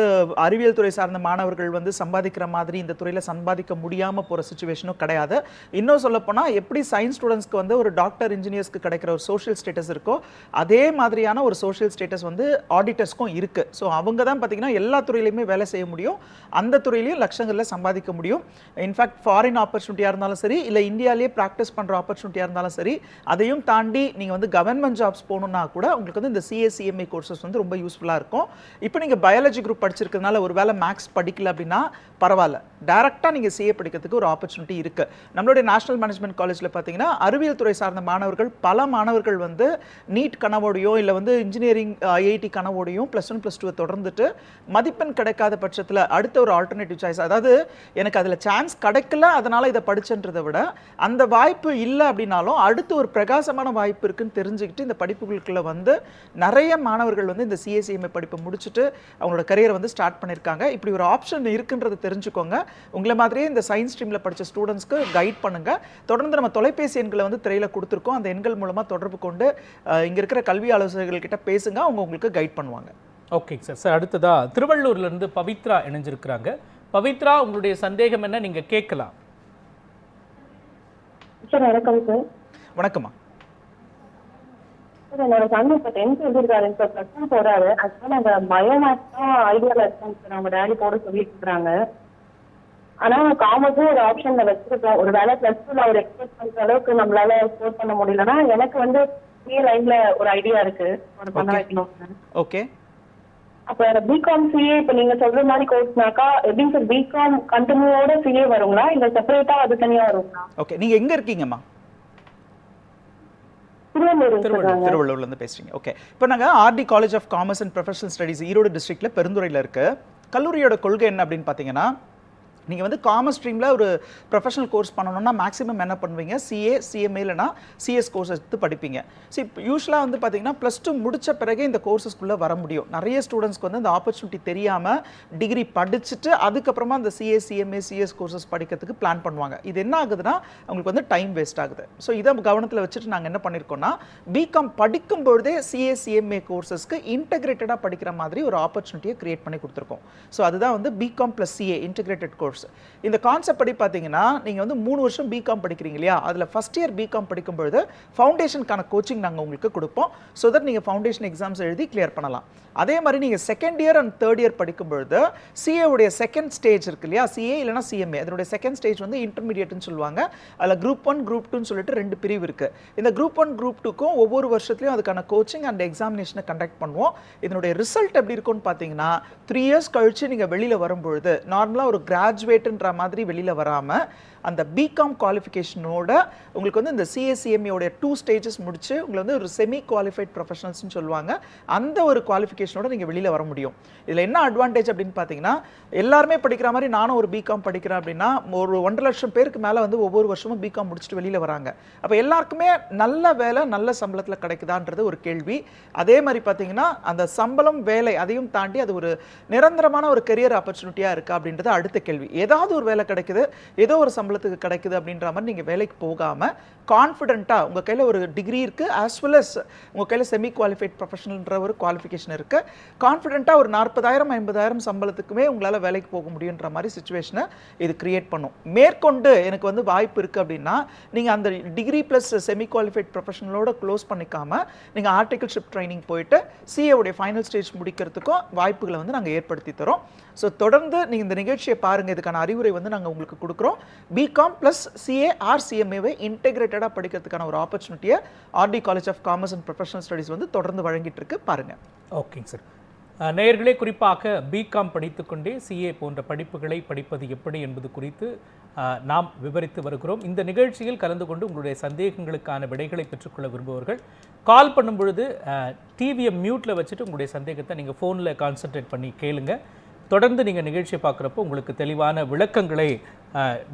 அறிவியல் துறை சார்ந்த மாணவர்கள் வந்து சம்பாதிக்கிற மாதிரி இந்த துறையில் சம்பாதிக்க முடியாமல் போகிற சுச்சுவேஷனும் கிடையாது. இன்னும் சொல்லப்போனால் எப்படி சயின்ஸ் ஸ்டூடெண்ட்ஸ்க்கு வந்து ஒரு டாக்டர் இன்ஜினியர்ஸ்க்கு கிடைக்கிற ஒரு சோஷியல் ஸ்டேட்டஸ் இருக்கோ, அதே மாதிரியான ஒரு சோஷியல் ஸ்டேட்டஸ் வந்து ஆடிட்டர்ஸ்க்கும் இருக்கு. ஸோ அவங்க தான் பார்த்தீங்கன்னா எல்லா துறையிலையுமே வேலை செய்ய முடியும், அந்த துறையிலையும் லட்சங்களில் சம்பாதிக்க முடியும். இன்ஃபேக்ட் ஃபாரின் ஆப்பர்ச்சுனிட்டியாக இருந்தாலும் சரி, இல்லை இந்தியாவிலேயே ப்ராக்டிஸ் பண்ணுற ஆப்பர்ச்சுனிட்டியாக இருந்தாலும் சரி, அதையும் தாண்டி நீங்கள் வந்து கவர்மெண்ட் ஜாப்ஸ் போகணுன்னா கூட உங்களுக்கு வந்து இந்த CA/CMA கோர்சஸ் வந்து ரொம்ப யூஸ்ஃபுல்லாக இருக்கும். இப்போ நீங்கள் பயாலஜி குரூப் படிச்சிருக்கிறதுனால ஒரு வேளை மேக்ஸ் படிக்கல அப்படின்னா பரவாயில்ல, டேரெக்டாக நீங்கள் CA படிக்கிறதுக்கு ஒரு ஆப்பர்ச்சுனிட்டி இருக்குது. நம்மளுடைய நேஷனல் மேனேஜ்மெண்ட் காலேஜில் பார்த்தீங்கன்னா அறிவியல் துறை சார்ந்த மாணவர்கள், பல மாணவர்கள் வந்து நீட் கனவோடையோ இல்லை வந்து இன்ஜினியரிங் IIT கனவோடையும் +1 +2 தொடர்ந்துட்டு மதிப்பெண் கிடைக்காத பட்சத்தில் அடுத்த ஒரு ஆல்டர்னேட்டிவ் சாய்ஸ், அதாவது எனக்கு அதில் சான்ஸ் கிடைக்கல அதனால் இதை படிச்சுன்றதை விட அந்த வாய்ப்பு இல்லை அப்படின்னாலும் அடுத்து ஒரு பிரகாசமான வாய்ப்பு இருக்குன்னு தெரிஞ்சுக்கிட்டு இந்த படிப்புகளுக்குள்ள வந்து நிறைய மாணவர்கள் வந்து இந்த CA/CMA படிப்பை முடிச்சுட்டு அவங்களோட கரியரை வந்து ஸ்டார்ட் பண்ணியிருக்காங்க. இப்படி ஒரு ஆப்ஷன் இருக்குன்றது தெரிஞ்சுக்கோங்க. உங்களை மாதிரியே இந்த சயின்ஸ் ஸ்ட்ரீமில் படித்த ஸ்டூடெண்ட்ஸ்க்கு கைட் பண்ணுங்க. தொடர்ந்து நம்ம தொலைபேசி எண்களை வந்து திரையில் கொடுத்துருக்கோம். அந்த எண்கள் மூலமாக தொடர்பு கொண்டு இங்கே இருக்கிற கல்வி ஆலோசகர்கள் கிட்ட பேசுங்க, அவங்க உங்களுக்கு கைட் பண்ணுவாங்க. Okay sir. சார், அடுத்ததா திருவள்ளூர்ல இருந்து பவித்ரா இணைஞ்சிருக்கிறாங்க. பவித்ரா, உங்களுடைய சந்தேகம் என்ன, நீங்க கேட்கலாம். சார் வணக்கம் சார். வணக்கம்மா. சார், என்னோட சன் இப்போ 10th எழுதிருக்காரு சார், +2 போறாரு. ஆக்சுவலாக அந்த பயோமேக்ஸ் தான் ஐடியாவில் இருக்காங்க சார், அவங்க டேடி போட சொல்லி கொடுக்குறாங்க. ஆனால் காமர்ஸும் ஒரு ஆப்ஷனில் வச்சிருக்கோம். ஒரு வேலை +2ல அவர் எக்ஸ்பெக்ட் பண்ணுற அளவுக்கு நம்மளால ஸ்கோர் பண்ண முடியலன்னா எனக்கு வந்து CA லைன்ல ஒரு ஐடியா இருக்கு, ஒரு பண்ண வைக்கணும் சார். ஓகே, அப்போ பிகாம் CA இப்போ நீங்க சொல்ற மாதிரி கோர்ஸ்னாக்கா எப்படிங்க சார், பிகாம் கண்டினியூவோட CA வருங்களா இல்லை செப்பரேட்டா அது தனியா வருங்களா? ஓகே, நீங்க எங்க இருக்கீங்கம்மா? திருவள்ளூர்ல இருந்து பேசுறீங்க. ஓகே, இப்போ நாங்க RD college of commerce and professional studies Erode டிஸ்ட்ரிக்ட்ல பெருந்துறையில் இருக்கு. கல்லூரியோட கொள்கை என்ன அப்படின்னு பார்த்தீங்கன்னா, நீங்கள் வந்து காமர்ஸ் ஸ்ட்ரீமில் ஒரு ப்ரொஃபஷனல் கோர்ஸ் பண்ணணும்னா மேக்ஸிமம் என்ன பண்ணுவீங்க, CA/CMA இல்லைனா CS கோர்ஸ் எடுத்து படிப்பீங்க. ஸோ இப்போ யூஸ்வலாக வந்து பார்த்தீங்கன்னா +2 முடித்த பிறகு இந்த கோர்சஸ்க்குள்ளே வர முடியும். நிறைய ஸ்டூடெண்ட்ஸ்க்கு வந்து அந்த ஆப்பர்ச்சுனிட்டி தெரியாமல் டிகிரி படிச்சுட்டு அதுக்கப்புறமா அந்த CA/CMA CS கோர்சஸ் படிக்கிறதுக்கு பிளான் பண்ணுவாங்க. இது என்ன ஆகுதுன்னா அவங்களுக்கு வந்து டைம் வேஸ்ட் ஆகுது. ஸோ இதை கவனத்தில் வச்சுட்டு நாங்கள் என்ன பண்ணியிருக்கோம்னா, பிகாம் படிக்கும் பொழுதே CA/CMA கோர்சஸ்க்கு இன்டெகிரேட்டடாக படிக்கிற மாதிரி ஒரு ஆப்பர்ச்சுனிட்டியை கிரியேட் பண்ணி கொடுத்துருக்கோம். ஸோ அதுதான் வந்து பிகாம் +CA இன்டெகிரேட்டட் கோர்ஸ். இந்த கான்செப்ட் படி பார்த்தீங்கன்னா நீங்கள் வந்து 3 வருஷம் பிகாம் படிக்கிறீங்க இல்லையா, அதில் ஃபர்ஸ்ட் இயர் பிகாம் படிக்கும்பொழுது ஃபவுண்டேஷனுக்கான கோச்சிங் நாங்கள் உங்களுக்கு கொடுப்போம். ஸோ தட் நீங்கள் ஃபவுண்டேஷன் எக்ஸாம்ஸ் எழுதி கிளியர் பண்ணலாம். அதே மாதிரி நீங்கள் second year and third year படிக்கும்பொழுது CA உடைய செகண்ட் ஸ்டேஜ் இருக்கு இல்லையா, CA இல்லைனா CMA, அதனுடைய செகண்ட் ஸ்டேஜ் வந்து இன்டர்மீடியட்னு சொல்லுவாங்க. அதில் Group 1 Group 2ன்னு சொல்லிட்டு 2 பிரிவு இருக்குது. இந்த Group 1 Group 2க்கும் ஒவ்வொரு வருஷத்துலையும் அதுக்கான கோச்சிங் அண்ட் எக்ஸாமினேஷனை கண்டக்ட் பண்ணுவோம். இதனுடைய ரிசல்ட் எப்படி இருக்கும்னு பார்த்தீங்கன்னா 3 இயர்ஸ் கழிச்சு நீங்கள் வெளியில் வரும்பொழுது நார்மலாக ஒரு கிராஜுவேட்ன்ற மாதிரி வெளியில் வராமல் அந்த பிகாம் குவாலிஃபிகேஷனோட உங்களுக்கு வந்து இந்த சிஏசிஎம்ஏயோட 2 ஸ்டேஜஸ் முடிச்சு உங்களை வந்து ஒரு செமி குவாலிஃபைட் ப்ரொஃபஷனல்ஸ்னு சொல்லுவாங்க. அந்த ஒரு குவாலிஃபிகேஷனோட நீங்கள் வெளியில் வர முடியும். இதில் என்ன அட்வான்டேஜ் அப்படின்னு பார்த்தீங்கன்னா, எல்லாருமே படிக்கிற மாதிரி நானும் ஒரு பிகாம் படிக்கிறேன் அப்படின்னா ஒரு 1.5 லட்சம் பேருக்கு மேலே வந்து ஒவ்வொரு வருஷமும் பிகாம் முடிச்சுட்டு வெளியில் வராங்க. அப்போ எல்லாருக்குமே நல்ல வேலை நல்ல சம்பளத்தில் கிடைக்குதான்றது ஒரு கேள்வி. அதே மாதிரி பார்த்தீங்கன்னா அந்த சம்பளம் வேலை அதையும் தாண்டி அது ஒரு நிரந்தரமான ஒரு கெரியர் ஆப்பர்ச்சுனிட்டியாக இருக்கா அப்படின்றது அடுத்த கேள்வி. ஏதாவது ஒரு வேலை கிடைக்குது, ஏதோ ஒரு சம்பளத்துக்கு கிடைக்குது அப்படின்ற மாதிரி நீங்கள் வேலைக்கு போகாமல் கான்ஃபிடென்ட்டாக உங்கள் கையில் ஒரு டிகிரி இருக்குது, ஆஸ் வெல் அஸ் உங்கள் கையில் செமி குவாலிஃபைட் ப்ரொஃபஷனல்ன்ற ஒரு குவாலிஃபிகேஷன் இருக்குது, கான்ஃபிடென்ட்டாக ஒரு 40,000-50,000 சம்பளத்துக்குமே உங்களால் வேலைக்கு போக முடியுன்ற மாதிரி சுச்சுவேஷனை இது கிரியேட் பண்ணும். மேற்கொண்டு எனக்கு வந்து வாய்ப்பு இருக்குது அப்படின்னா நீங்கள் அந்த டிகிரி ப்ளஸ் செமி குவாலிஃபைட் ப்ரொஃபஷனலோட க்ளோஸ் பண்ணிக்காமல் நீங்கள் ஆர்டிகல்ஷிப் ட்ரைனிங் போயிட்டு சிஏவுடைய ஃபைனல் ஸ்டேஜ் முடிக்கிறதுக்கும் வாய்ப்புகளை வந்து நாங்கள் ஏற்படுத்தி தரோம். ஸோ தொடர்ந்து நீங்கள் இந்த நிகழ்ச்சியை பாருங்கள். இதுக்கான அறிவுரை வந்து நாங்கள் உங்களுக்கு கொடுக்குறோம். பிகாம் ப்ளஸ் சிஏ ஆர் சிஎம்ஏவை இன்டெகிரேட்டடாக படிக்கிறதுக்கான ஒரு ஆப்பர்ச்சுனிட்டியை RD college of commerce and professional studies வந்து தொடர்ந்து வழங்கிட்டு இருக்கு. பாருங்கள். ஓகேங்க சார். நேயர்களே, குறிப்பாக பிகாம் படித்துக்கொண்டே சிஏ போன்ற படிப்புகளை படிப்பது எப்படி என்பது குறித்து நாம் விவரித்து வருகிறோம். இந்த நிகழ்ச்சியில் கலந்து கொண்டு உங்களுடைய சந்தேகங்களுக்கான விடைகளை பெற்றுக்கொள்ள விரும்புபவர்கள் கால் பண்ணும் பொழுது டிவியை மியூட்டில் வச்சுட்டு உங்களுடைய சந்தேகத்தை நீங்கள் ஃபோனில் கான்சன்ட்ரேட் பண்ணி கேளுங்க. தொடர்ந்து நீங்கள் நிகழ்ச்சியை பார்க்குறப்போ உங்களுக்கு தெளிவான விளக்கங்களை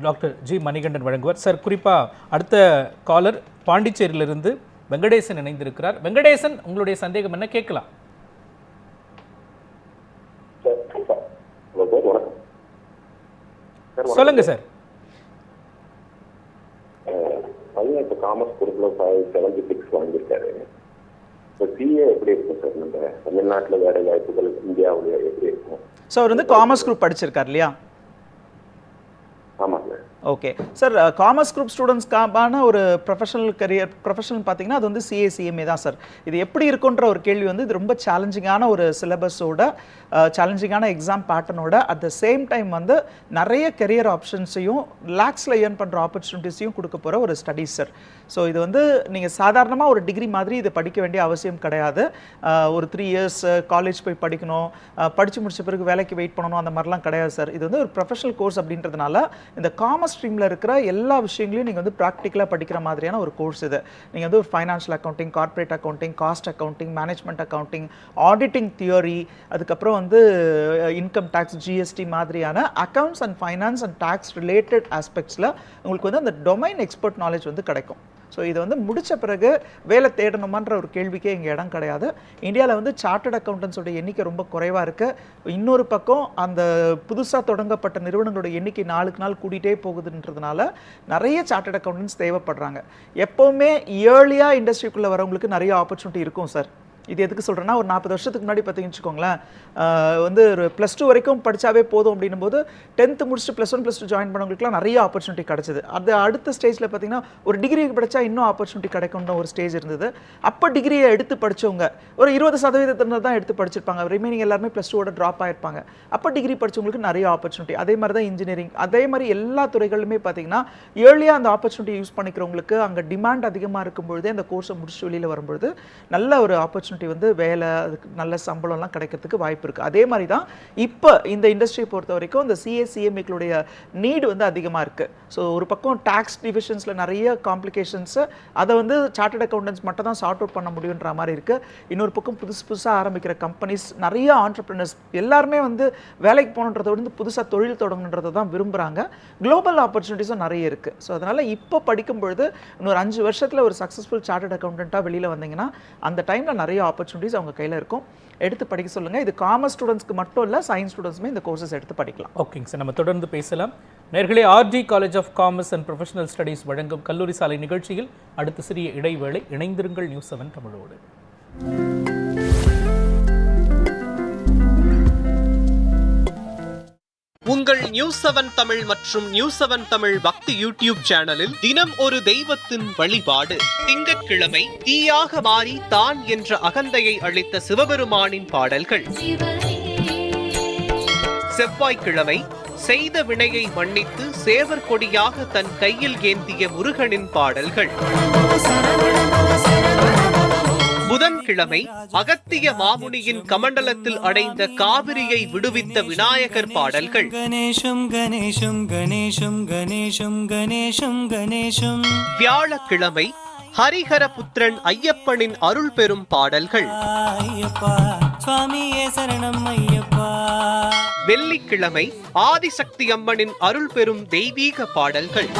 டாக்டர் ஜி மணிகண்டன் வழங்குவார். சார், குறிப்பாக அடுத்த காலர் பாண்டிச்சேரியிலிருந்து வெங்கடேசன் இணைந்திருக்கிறார். வெங்கடேசன், உங்களுடைய சந்தேகம் என்ன கேட்கலாம்? சொல்லுங்க சார். பையன் இப்போ காமர்ஸ் குரூப்ல 76 வாங்கியிருக்காரு. இப்போ சிஏ எப்படி இருக்கும் சார்? நம்ம தமிழ்நாட்டில் வேலை வாய்ப்புகள் இந்தியாவில் எப்படி இருக்கும்? ஸோ அவர் வந்து காமர்ஸ் குரூப் படிச்சிருக்கார் இல்லையா? ஆமாம் சார். ஓகே சார், காமர்ஸ் குரூப் ஸ்டூடெண்ட்ஸ்க்கான ஒரு ப்ரொஃபஷனல் பார்த்தீங்கன்னா அது வந்து சிஏசிஎம்ஏ தான் சார். இது எப்படி இருக்குன்ற ஒரு கேள்வி வந்து இது ரொம்ப சேலஞ்சிங்கான ஒரு சிலபஸோட சேலஞ்சிங்கான எக்ஸாம் பேட்டர்னோட அட் த சேம் டைம் வந்து நிறைய கெரியர் ஆப்ஷன்ஸையும் லேக்ஸில் ஏர்ன் பண்ணுற ஆப்பர்ச்சுனிட்டிஸையும் கொடுக்க போகிற ஒரு ஸ்டடீஸ் சார். ஸோ இது வந்து நீங்கள் சாதாரணமாக ஒரு டிகிரி மாதிரி இதை படிக்க வேண்டிய அவசியம் கிடையாது. ஒரு 3 இயர்ஸ் காலேஜ் போய் படிக்கணும், படித்து முடிச்ச பிறகு வேலைக்கு வெயிட் பண்ணணும், அந்த மாதிரிலாம் கிடையாது சார். இது வந்து ஒரு ப்ரொஃபஷனல் கோர்ஸ் அப்படின்றதுனால இந்த காமர்ஸ் ஸ்ட்ரீமில் இருக்கிற எல்லா விஷயங்களையும் நீங்கள் வந்து ப்ராக்டிக்கலாக படிக்கிற மாதிரியான ஒரு கோர்ஸ் இது. நீங்கள் வந்து ஒரு financial accounting, corporate accounting, cost accounting, management accounting, auditing theory, அதுக்கப்புறம் வந்து இன்கம் டேக்ஸ், ஜிஎஸ்டி மாதிரியான accounts and finance and tax related ஆஸ்பெக்ட்ஸில் உங்களுக்கு வந்து அந்த டொமைன் எக்ஸ்பர்ட் நாலேஜ் வந்து கிடைக்கும். ஸோ இதை வந்து முடித்த பிறகு வேலை தேடணுமான்ற ஒரு கேள்விக்கே இங்கே இடம் கிடையாது. இந்தியாவில் வந்து சார்ட்டர்ட் அக்கௌண்டன்ஸோட எண்ணிக்கை ரொம்ப குறைவாக இருக்குது. இன்னொரு பக்கம் அந்த புதுசாக தொடங்கப்பட்ட நிறுவனங்களோட எண்ணிக்கை நாளுக்கு நாள் கூட்டிகிட்டே போகுதுன்றதுனால நிறைய சார்ட்டர்ட் அக்கௌண்டன்ஸ் தேவைப்படுறாங்க. எப்போவுமே இயர்லியாக இண்டஸ்ட்ரிக்குள்ளே வரவங்களுக்கு நிறைய ஆப்பர்ச்சுனிட்டி இருக்கும் சார். இது எதுக்கு சொல்கிறேன்னா, ஒரு 40 வருஷத்துக்கு முன்னாடி பார்த்தீங்கன்னு வச்சுக்கோங்களேன், வந்து ஒரு +2 வரைக்கும் படித்தாவே போதும் அப்படின்னும் போது 10th முடிச்சுட்டு +1 +2 ஜாயின் பண்ணவங்களுக்குலாம் நிறைய ஆப்பர்ச்சுனிட்டி கிடச்சிது. அது அடுத்த ஸ்டேஜில் பார்த்தீங்கன்னா ஒரு டிகிரி படித்தா இன்னும் ஆப்பர்ச்சுனிட்டி கிடைக்கும்னு ஒரு ஸ்டேஜ் இருந்தது. அப்போ டிகிரியை எடுத்து படித்தவங்க ஒரு 20% தான் எடுத்து படிச்சிருப்பாங்க. ரிமைனிங் எல்லாருமே +2ஓட ட்ராப் ஆகிருப்பாங்க. அப்போ டிகிரி படித்தவங்களுக்கு நிறைய ஆப்பர்ச்சுனிட்டி. அதே மாதிரி தான் இன்ஜினியரிங், அதே மாதிரி எல்லா துறைகளிலுமே பார்த்தீங்கன்னா ஏர்லியாக அந்த ஆப்பர்ச்சுனிட்டி யூஸ் பண்ணிக்கிறவங்களுக்கு அங்கே டிமாண்ட் அதிகமாக இருக்கும்பொழுதே அந்த கோர்ஸை முடிச்சுட்டு வெளியில் வரும்பொழுது நல்ல ஒரு ஆப்பர்ச்சுனிட்டி வந்து வேலை, அதுக்கு நல்ல சம்பளம்லாம் கிடைக்கிறதுக்கு வாய்ப்பு இருக்குது. அதே மாதிரி தான் இப்போ இந்த இண்டஸ்ட்ரியை பொறுத்த வரைக்கும் இந்த சிஏசிஎம்ஏக்களுடைய நீடு வந்து அதிகமாக இருக்குது. ஸோ ஒரு பக்கம் டேக்ஸ் டிவிஷன்ஸில் நிறைய காம்ப்ளிகேஷன்ஸு, அதை வந்து சார்ட்டர்ட் அக்கௌண்டன்ஸ் மட்டும் தான் சார்ட் அவுட் பண்ண முடியுன்ற மாதிரி இருக்குது. இன்னொரு பக்கம் புதுசாக ஆரம்பிக்கிற கம்பெனிஸ், நிறைய ஆண்டர்பிரினர்ஸ் எல்லாருமே வந்து வேலைக்கு போகணுன்றதை வந்து புதுசாக தொழில் தொடங்கணுன்றதை தான் விரும்புகிறாங்க. குளோபல் ஆப்பர்ச்சுனிட்டிஸும் நிறைய இருக்குது. ஸோ அதனால் இப்போ படிக்கும் பொழுது இன்னொரு 5 வருஷத்தில் ஒரு சக்ஸஸ்ஃபுல் சார்ட்டர்ட் அக்கௌண்டண்ட்டாக வெளியில் வந்தீங்கன்னா அந்த டைமில் நிறைய ஆப்பர்ச்சுனிட்டிஸ் அவங்க கையில் இருக்கும். எடுத்து படிக்க சொல்லுங்கள். இது காமர்ஸ் ஸ்டூடெண்ட்ஸ்க்கு மட்டும் இல்லை, சயின்ஸ் ஸ்டூடெண்ட்ஸுமே இந்த கோர்சஸ் எடுத்து படிக்கலாம். ஓகேங்க சார், நம்ம தொடர்ந்து பேசலாம். நேயர்களே, RD college of commerce and professional studies வழங்கும் கல்லூரி சாலை நிகழ்ச்சியில் அடுத்த சிறிய இடைவேளை. இணைந்திருங்கள் நியூஸ் 7 தமிழோடு. உங்கள் நியூஸ் 7 தமிழ் மற்றும் நியூஸ் 7 தமிழ் பக்தி யூடியூப் சேனலில் தினம் ஒரு தெய்வத்தின் வழிபாடு, திங்கட்கிழமை தீயாக மாறி தான் என்ற அகந்தையை அளித்த சிவபெருமானின் பாடல்கள், செவ்வாய்க்கிழமை செய்த வினையை மன்னித்து சேவர் கொடியாக தன் கையில் ஏந்திய முருகனின் பாடல்கள், புதன்கிழமை சனிக்கிழமை அகத்திய மாமுனியின் கமண்டலத்தில் அடைந்த காவிரியை விடுவித்த விநாயகர் பாடல்கள். கணேசம் கணேசம் கணேசம் கணேசம் கணேசம் கணேசம். வியாழக்கிழமை ஹரிஹரபுத்திரன் ஐயப்பனின் அருள் பெறும் பாடல்கள். ஐயப்பா சுவாமியே சரணம் ஐயப்பா. வெள்ளிக்கிழமை ஆதிசக்தி அம்மனின் அருள் பெறும் தெய்வீக பாடல்கள்.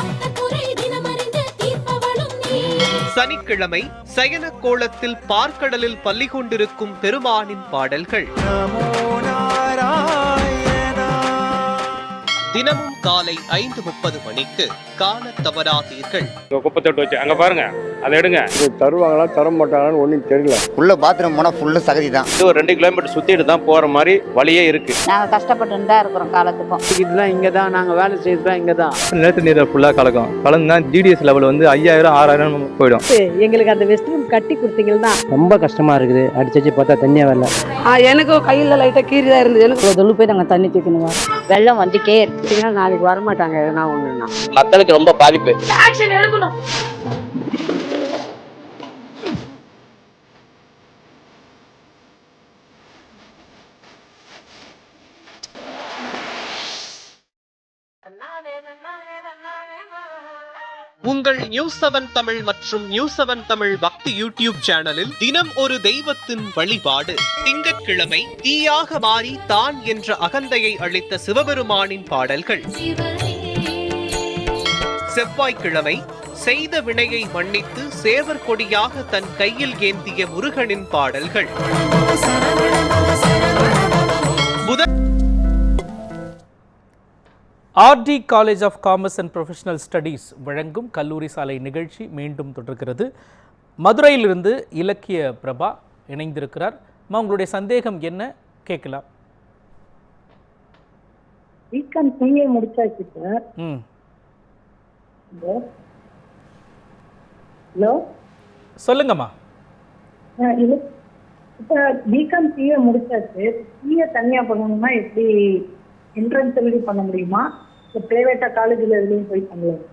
சனிக்கிழமை சயன கோலத்தில் பார்க்கடலில் பள்ளி கொண்டிருக்கும் பெருமானின் பாடல்கள். தினமும் காலை 5:30 மணிக்கு காண தவறாதீர்கள். குப்பை தொட்டி வச்சு அங்க பாருங்க, அதை எடுங்க. இது தருவாங்களா தர மாட்டாங்களான்னு ஒன்றும் தெரியல. உள்ள பாத்ரூம் போனால் ஃபுல்லு சகதி தான். இது ஒரு 2 கிலோமீட்டர் சுத்திட்டு தான் போற மாதிரி வழியே இருக்கு. நாங்கள் கஷ்டப்பட்டு தான் இருக்கிறோம் காலத்துக்கும். இதெல்லாம் இங்கே தான் நாங்கள் வேலை செய்யறதுலாம் இங்கே தான். நிலத்து நீரை ஃபுல்லாக கலக்கும். கலந்துனா ஜிடிஎஸ் லெவல் வந்து 5000 6000 போயிடும். எங்களுக்கு அந்த வெஸ்ட் ரூம் கட்டி கொடுத்தீங்கன்னா ரொம்ப கஷ்டமா இருக்குது. அடிச்சு பார்த்தா தண்ணியே வரல. எனக்கும் கையில் லைட்டாக கீறி தான் இருந்தது. எனக்கு தொழு போய் நாங்கள் தண்ணி தூக்கணும். வெள்ளம் வந்துட்டே இருக்குன்னா நாளைக்கு வரமாட்டாங்க. எதுனா ஒன்றுனா மக்களுக்கு ரொம்ப பாதிப்பு. உங்கள் News7 தமிழ் மற்றும் News7 தமிழ் பக்தி யூடியூப் சேனலில் தினம் ஒரு தெய்வத்தின் வழிபாடு. திங்கட்கிழமை தீயாக மாறி தான் என்ற அகந்தையை அளித்த சிவபெருமானின் பாடல்கள். செவ்வாய்க்கிழமை செய்த வினையை மன்னித்து சேவர் கொடியாக தன் கையில் ஏந்திய முருகனின் பாடல்கள். RD college of commerce and professional studies வழங்கும் கல்லூரி சாலை நிகழ்ச்சி மீண்டும் தொடர்கிறது. மதுரையிலிருந்து இலக்கிய பிரபா இணைந்திருக்கிறார். உங்களுடைய சந்தேகம் என்ன கேட்கலாம். பிகாம் சிஏ முடிச்சாச்சு சார். ஹலோ சொல்லுங்கம்மா. இப்போ பிகாம் சிஏ முடிச்சாச்சு. சிஏ தனியா பண்ணணும்னா எப்படி என்ட்ரன்ஸ் எழுதி பண்ண முடியுமா? இல்லை பிரைவேட்டா காலேஜில் எதுலையும் போய் பண்ணலாம்?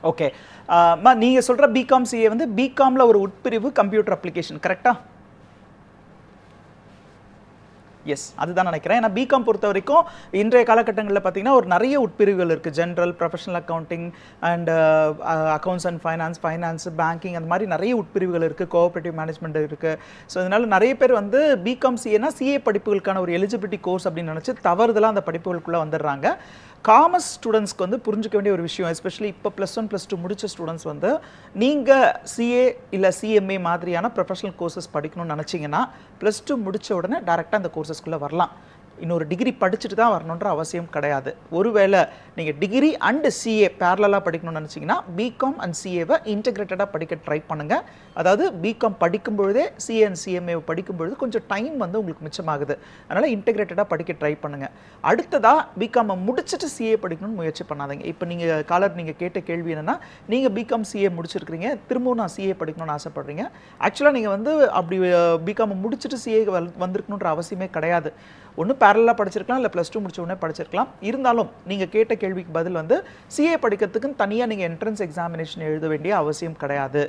ஓகே, நீங்கள் சொல்கிற பிகாம் சிஏ வந்து பிகாமில் ஒரு உட்பிரிவு கம்ப்யூட்டர் அப்ளிகேஷன், கரெக்டா? எஸ், அதுதான் நினைக்கிறேன். ஏன்னா பிகாம் பொறுத்த வரைக்கும் இன்றைய காலகட்டங்களில் பார்த்தீங்கன்னா ஒரு நிறைய உட்பிரிவுகள் இருக்குது. General, professional accounting and accounts and finance, banking, அந்த மாதிரி நிறைய உட்பிரிவுகள் இருக்குது. கோஆப்ரேட்டிவ் மேனேஜ்மெண்ட் இருக்குது. ஸோ இதனால் நிறைய பேர் வந்து பிகாம் சிஏனா சிஏ படிப்புகளுக்கான ஒரு எலிஜிபிலிட்டி கோர்ஸ் அப்படின்னு நினச்சி தவறுதலாக அந்த படிப்புகளுக்குள்ளே வந்துடுறாங்க. காமர்ஸ் ஸ்டூடெண்ட்ஸ்க்கு வந்து புரிஞ்சிக்க வேண்டிய ஒரு விஷயம், எஸ்பெஷலி இப்போ +1 +2 முடித்த ஸ்டூடெண்ட்ஸ் வந்து நீங்கள் சிஏ இல்லை சிஎம்ஏ மாதிரியான ப்ரொஃபஷனல் கோர்சஸ் படிக்கணும்னு நினச்சிங்கன்னா +2 முடித்த உடனே டேரெக்டாக அந்த கோர்சஸ்க்குள்ளே வரலாம். இன்னொரு டிகிரி படிச்சுட்டு தான் வரணுன்ற அவசியம் கிடையாது. ஒருவேளை நீங்கள் டிகிரி அண்டு சிஏ பேரலாக படிக்கணும்னு நினச்சிங்கன்னா பிகாம் அண்ட் சிஏவை இன்டெகிரேட்டடாக படிக்க ட்ரை பண்ணுங்கள். அதாவது பிகாம் படிக்கும் பொழுதே சிஏ அண்ட் சிஎம்ஏவை படிக்கும் பொழுது கொஞ்சம் டைம் வந்து உங்களுக்கு மிச்சமாகுது. அதனால் இன்டெகிரேட்டடாக படிக்க ட்ரை பண்ணுங்கள். அடுத்ததாக பிகாமை முடிச்சுட்டு சிஏ படிக்கணும்னு முயற்சி பண்ணாதீங்க. இப்போ நீங்கள் கேட்ட கேள்வி என்னென்னா, நீங்கள் பிகாம் சிஏ முடிச்சிருக்கிறீங்க, திரும்பவும் நான் சிஏ படிக்கணும்னு ஆசைப்படுறீங்க. ஆக்சுவலாக நீங்கள் வந்து அப்படி பிகாமை முடிச்சுட்டு சிஏ வந்திருக்கணுன்ற அவசியமே கிடையாது. ஒன்று பேரலாக படிச்சிருக்கலாம், இல்லை +2 முடிச்ச உடனே படிச்சிருக்கலாம். இருந்தாலும் நீங்கள் கேட்ட கேள்விக்கு பதில் வந்து சிஏ படிக்கிறதுக்குன்னு தனியாக நீங்கள் என்ட்ரன்ஸ் எக்ஸாமினேஷன் எழுத வேண்டிய அவசியம் கிடையாது.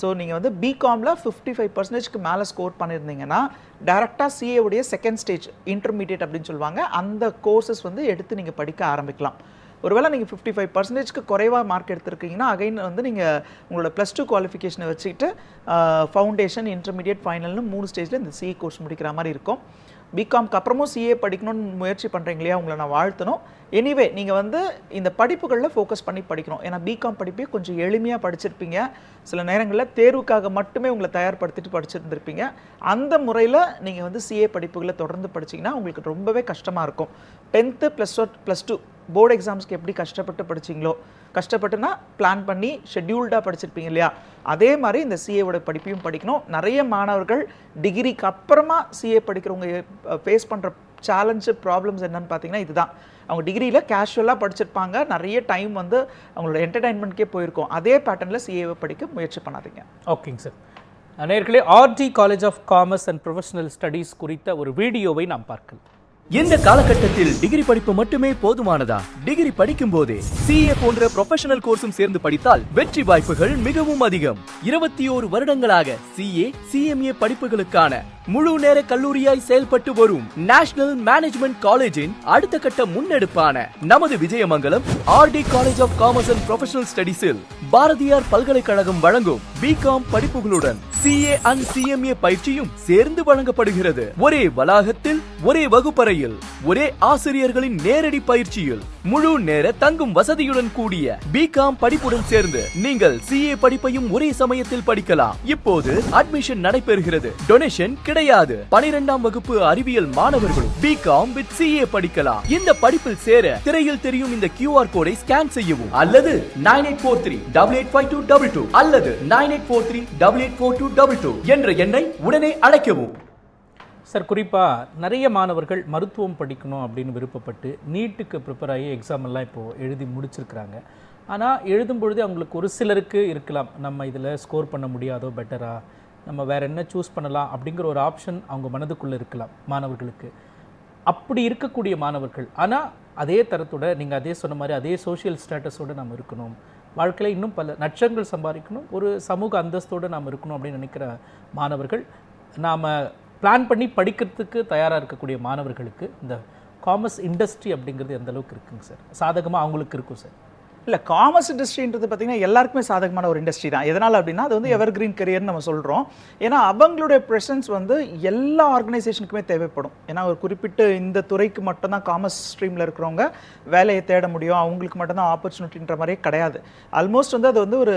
ஸோ நீங்கள் வந்து பிகாமில் 55% மேலே ஸ்கோர் பண்ணியிருந்தீங்கன்னா டேரெக்டாக சிஏவுடைய செகண்ட் ஸ்டேஜ் இன்டர்மீடியட் அப்படின்னு சொல்லுவாங்க, அந்த கோர்சஸ் வந்து எடுத்து நீங்கள் படிக்க ஆரம்பிக்கலாம். ஒருவேளை நீங்கள் 55%க்கு குறைவாக மார்க் எடுத்துருக்கீங்கன்னா அகைன் வந்து நீங்கள் உங்களோட +2 குவாலிஃபிகேஷனை வச்சுக்கிட்டு ஃபவுண்டேஷன், இன்டர்மீடியட், ஃபைனல்னு 3 ஸ்டேஜில் இந்த சிஏ கோர்ஸ் முடிக்கிற மாதிரி இருக்கும். பிகாம்க்கு அப்புறமும் சிஏ படிக்கணும்னு முயற்சி பண்ணுறீங்க இல்லையா, உங்களை நான் வாழ்த்தணும். எனிவே நீங்கள் வந்து இந்த படிப்புகளில் ஃபோக்கஸ் பண்ணி படிக்கணும். ஏன்னா பிகாம் படிப்பே கொஞ்சம் எளிமையாக படிச்சிருப்பீங்க. சில நேரங்களில் தேர்வுக்காக மட்டுமே உங்களை தயார்படுத்திட்டு படிச்சிருந்துருப்பீங்க. அந்த முறையில் நீங்கள் வந்து சிஏ படிப்புகளை தொடர்ந்து படிச்சிங்கன்னா உங்களுக்கு ரொம்பவே கஷ்டமாக இருக்கும். 10th +2 போர்டு எக்ஸாம்ஸ்க்கு எப்படி கஷ்டப்பட்டு படிச்சிங்களோ, கஷ்டப்பட்டுனா பிளான் பண்ணி ஷெட்யூல்டாக படிச்சிருப்பீங்க இல்லையா, அதே மாதிரி இந்த சிஏவோட படிப்பையும் படிக்கணும். நிறைய மாணவர்கள் டிகிரிக்கு அப்புறமா சிஏ படிக்கிறவங்க ஃபேஸ் பண்ணுற சேலஞ்சு ப்ராப்ளம்ஸ் என்னன்னு பார்த்தீங்கன்னா இதுதான். அவங்க டிகிரியில் கேஷுவலாக படிச்சிருப்பாங்க, நிறைய டைம் வந்து அவங்களோட என்டர்டைன்மெண்ட்கே போயிருக்கும். அதே பேட்டர்னில் சிஏவை படிக்க முயற்சி பண்ணாதீங்க. ஓகேங்க சார். நேயர்களே, RD college of commerce and professional studies குறித்த ஒரு வீடியோவை நாம் பார்க்கலாம். இந்த காலகட்டத்தில் டிகிரி படிப்பு மட்டுமே போதுமானதா? டிகிரி படிக்கும் போதே CA போன்ற ப்ரொஃபஷனல் கோர்ஸும் சேர்ந்து படித்தால் வெற்றி வாய்ப்புகள் மிகவும் அதிகம். 21 வருடங்களாக CA, CMA படிப்புகளுக்கான முழு நேர கல்லூரியாய் செயல்பட்டு வரும் நேஷனல் மேனேஜ்மெண்ட் காலேஜின் அடுத்த கட்ட முன்னெடுப்பான நமது Vijayamangalam RD college of commerce and professional ஸ்டடீஸில் பாரதியார் பல்கலைக்கழகம் வழங்கும் BCom படிப்புகளுடன் CA and CMA பயிற்சியும் சேர்ந்து வழங்கப்படுகிறது. ஒரே வளாகத்தில், ஒரே வகுப்பறையில், ஒரே ஆசிரியர்களின் நேரடி பயிற்சியில் முழு நேர தங்கும் வசதியுடன் கூடிய BCom படிப்புடன் சேர்ந்து நீங்கள் CA படிப்பையும் ஒரே சமயத்தில் படிக்கலாம். இப்போது அட்மிஷன் நடைபெறுகிறது. டொனேஷன் கிடையாது. 12ஆம் வகுப்பு அறிவியல் மாணவர்களும் BCom with CA படிக்கலாம். இந்த படிப்பில் சேர திரையில் தெரியும் இந்த QR கோடை ஸ்கேன் செய்யவும் அல்லது 9843885222 அல்லது 9843884222 என்ற எண்ணை உடனே அழைக்கவும். சார், குறிப்பாக நிறைய மாணவர்கள் மருத்துவம் படிக்கணும் அப்படின்னு விருப்பப்பட்டு நீட்டுக்கு ப்ரிப்பேர் ஆகி எக்ஸாம் எல்லாம் இப்போது எழுதி முடிச்சிருக்கிறாங்க. ஆனால் எழுதும் பொழுது அவங்களுக்கு ஒரு சிலருக்கு இருக்கலாம், நம்ம இதில் ஸ்கோர் பண்ண முடியாதோ, பெட்டரா நம்ம வேறு என்ன சூஸ் பண்ணலாம் அப்படிங்கிற ஒரு ஆப்ஷன் அவங்க மனதுக்குள்ளே இருக்கலாம் மாணவர்களுக்கு. அப்படி இருக்கக்கூடிய மாணவர்கள், ஆனால் அதே தரத்தோட நீங்கள் அதே சொன்ன மாதிரி அதே சோஷியல் ஸ்டேட்டஸோடு நம்ம இருக்கணும், வாழ்க்கையில் இன்னும் பல நட்சங்கள் சம்பாதிக்கணும், ஒரு சமூக அந்தஸ்தோடு நாம் இருக்கணும் அப்படின்னு நினைக்கிற மாணவர்கள், நாம் பிளான் பண்ணி படிக்கிறதுக்கு தயாராக இருக்கக்கூடிய மாணவர்களுக்கு இந்த காமர்ஸ் இண்டஸ்ட்ரி அப்படிங்கிறது எந்த அளவுக்கு இருக்குங்க சார்? சாதகமாக அவங்களுக்கு இருக்கும் சார்? இல்லை, காமர்ஸ் இண்டஸ்ட்ரின்றது பார்த்தீங்கன்னா எல்லாருக்குமே சாதகமான ஒரு இண்டஸ்ட்ரி தான். எதனால் அப்படின்னா அது வந்து எவர் கிரீன் கரியர்னு நம்ம சொல்கிறோம். ஏன்னா அவங்களுடைய ப்ரெசன்ஸ் வந்து எல்லா ஆர்கனைசேஷனுக்குமே தேவைப்படும். ஏன்னா ஒரு குறிப்பிட்ட இந்த துறைக்கு மட்டும்தான் காமர்ஸ் ஸ்ட்ரீமில் இருக்கிறவங்க வேலையை தேட முடியும், அவங்களுக்கு மட்டும்தான் ஆப்பர்ச்சுனிட்டின்ற மாதிரியே கிடையாது. ஆல்மோஸ்ட் வந்து அது வந்து ஒரு